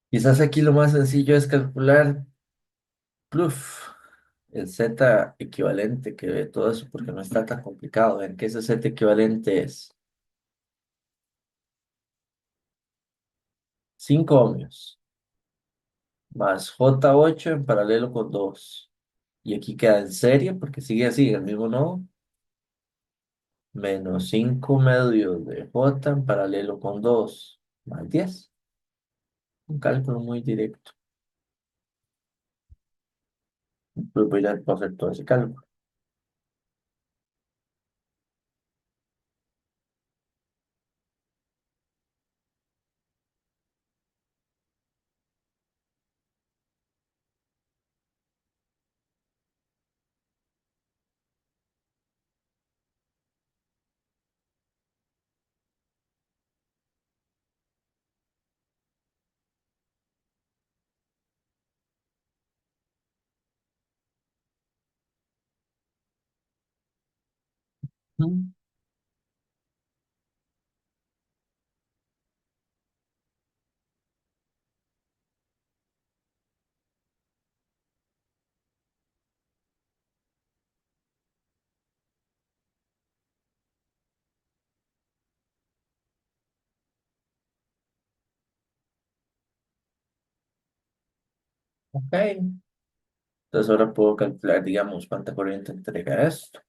Quizás aquí lo más sencillo es calcular pluf, el Z equivalente que ve todo eso, porque no está tan complicado. Ven que ese Z equivalente es 5 ohmios más J8 en paralelo con 2. Y aquí queda en serie, porque sigue así, el mismo nodo, menos 5 medios de J en paralelo con 2 más 10. Un cálculo muy directo. Pues voy a hacer todo ese cálculo. Mm. Ok. Entonces ahora puedo calcular, digamos, cuánta corriente entrega esto.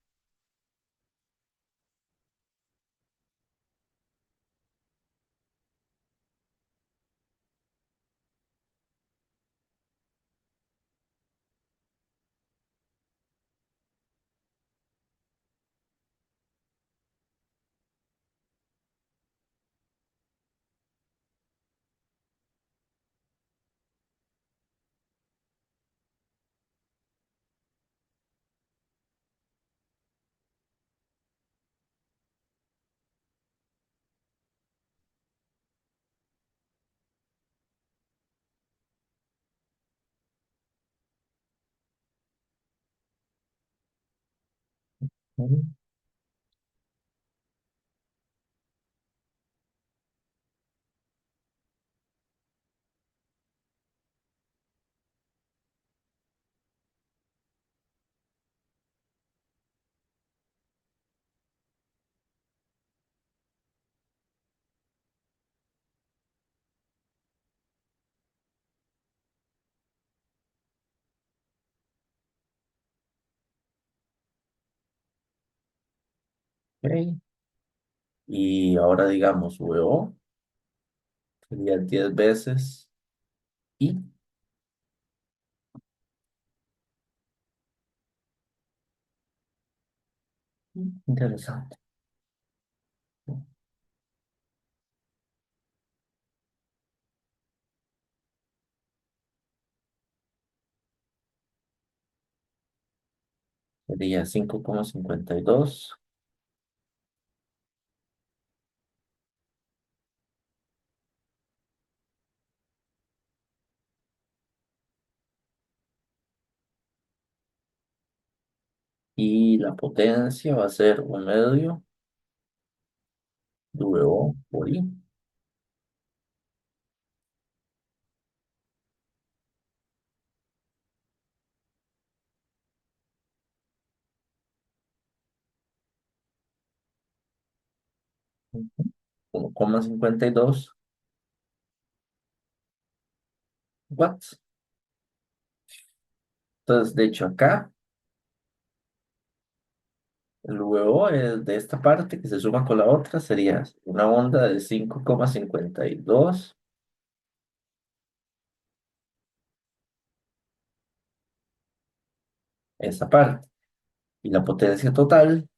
Ujú. Ok. Y ahora digamos, VO sería 10 veces I. Interesante. Sería 5,52. Y la potencia va a ser un medio W por I. 1,52 watts. Entonces, de hecho, acá el VO es de esta parte que se suma con la otra sería una onda de 5,52 esa parte. Y la potencia total,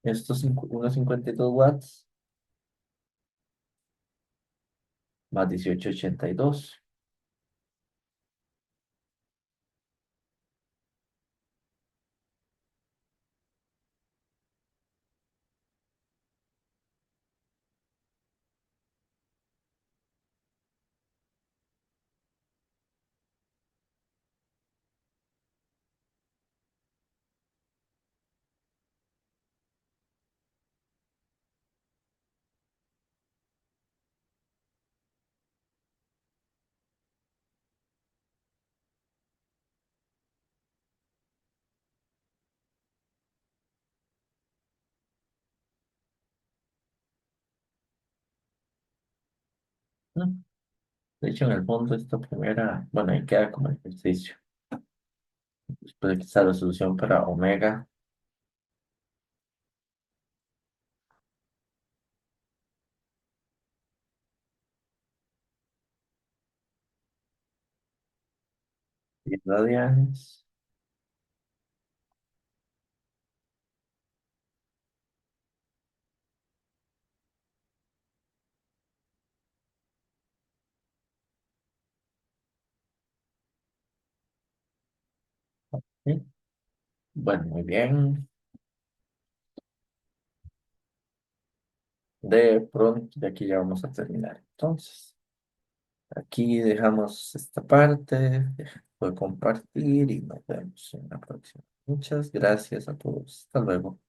estos 1,52 watts más 18,82. ¿No? De hecho, en el fondo, esta primera, bueno, ahí queda como ejercicio. Después aquí está la solución para omega y radianes. ¿Sí? Bueno, muy bien. De pronto, de aquí ya vamos a terminar. Entonces, aquí dejamos esta parte. Voy a compartir y nos vemos en la próxima. Muchas gracias a todos. Hasta luego.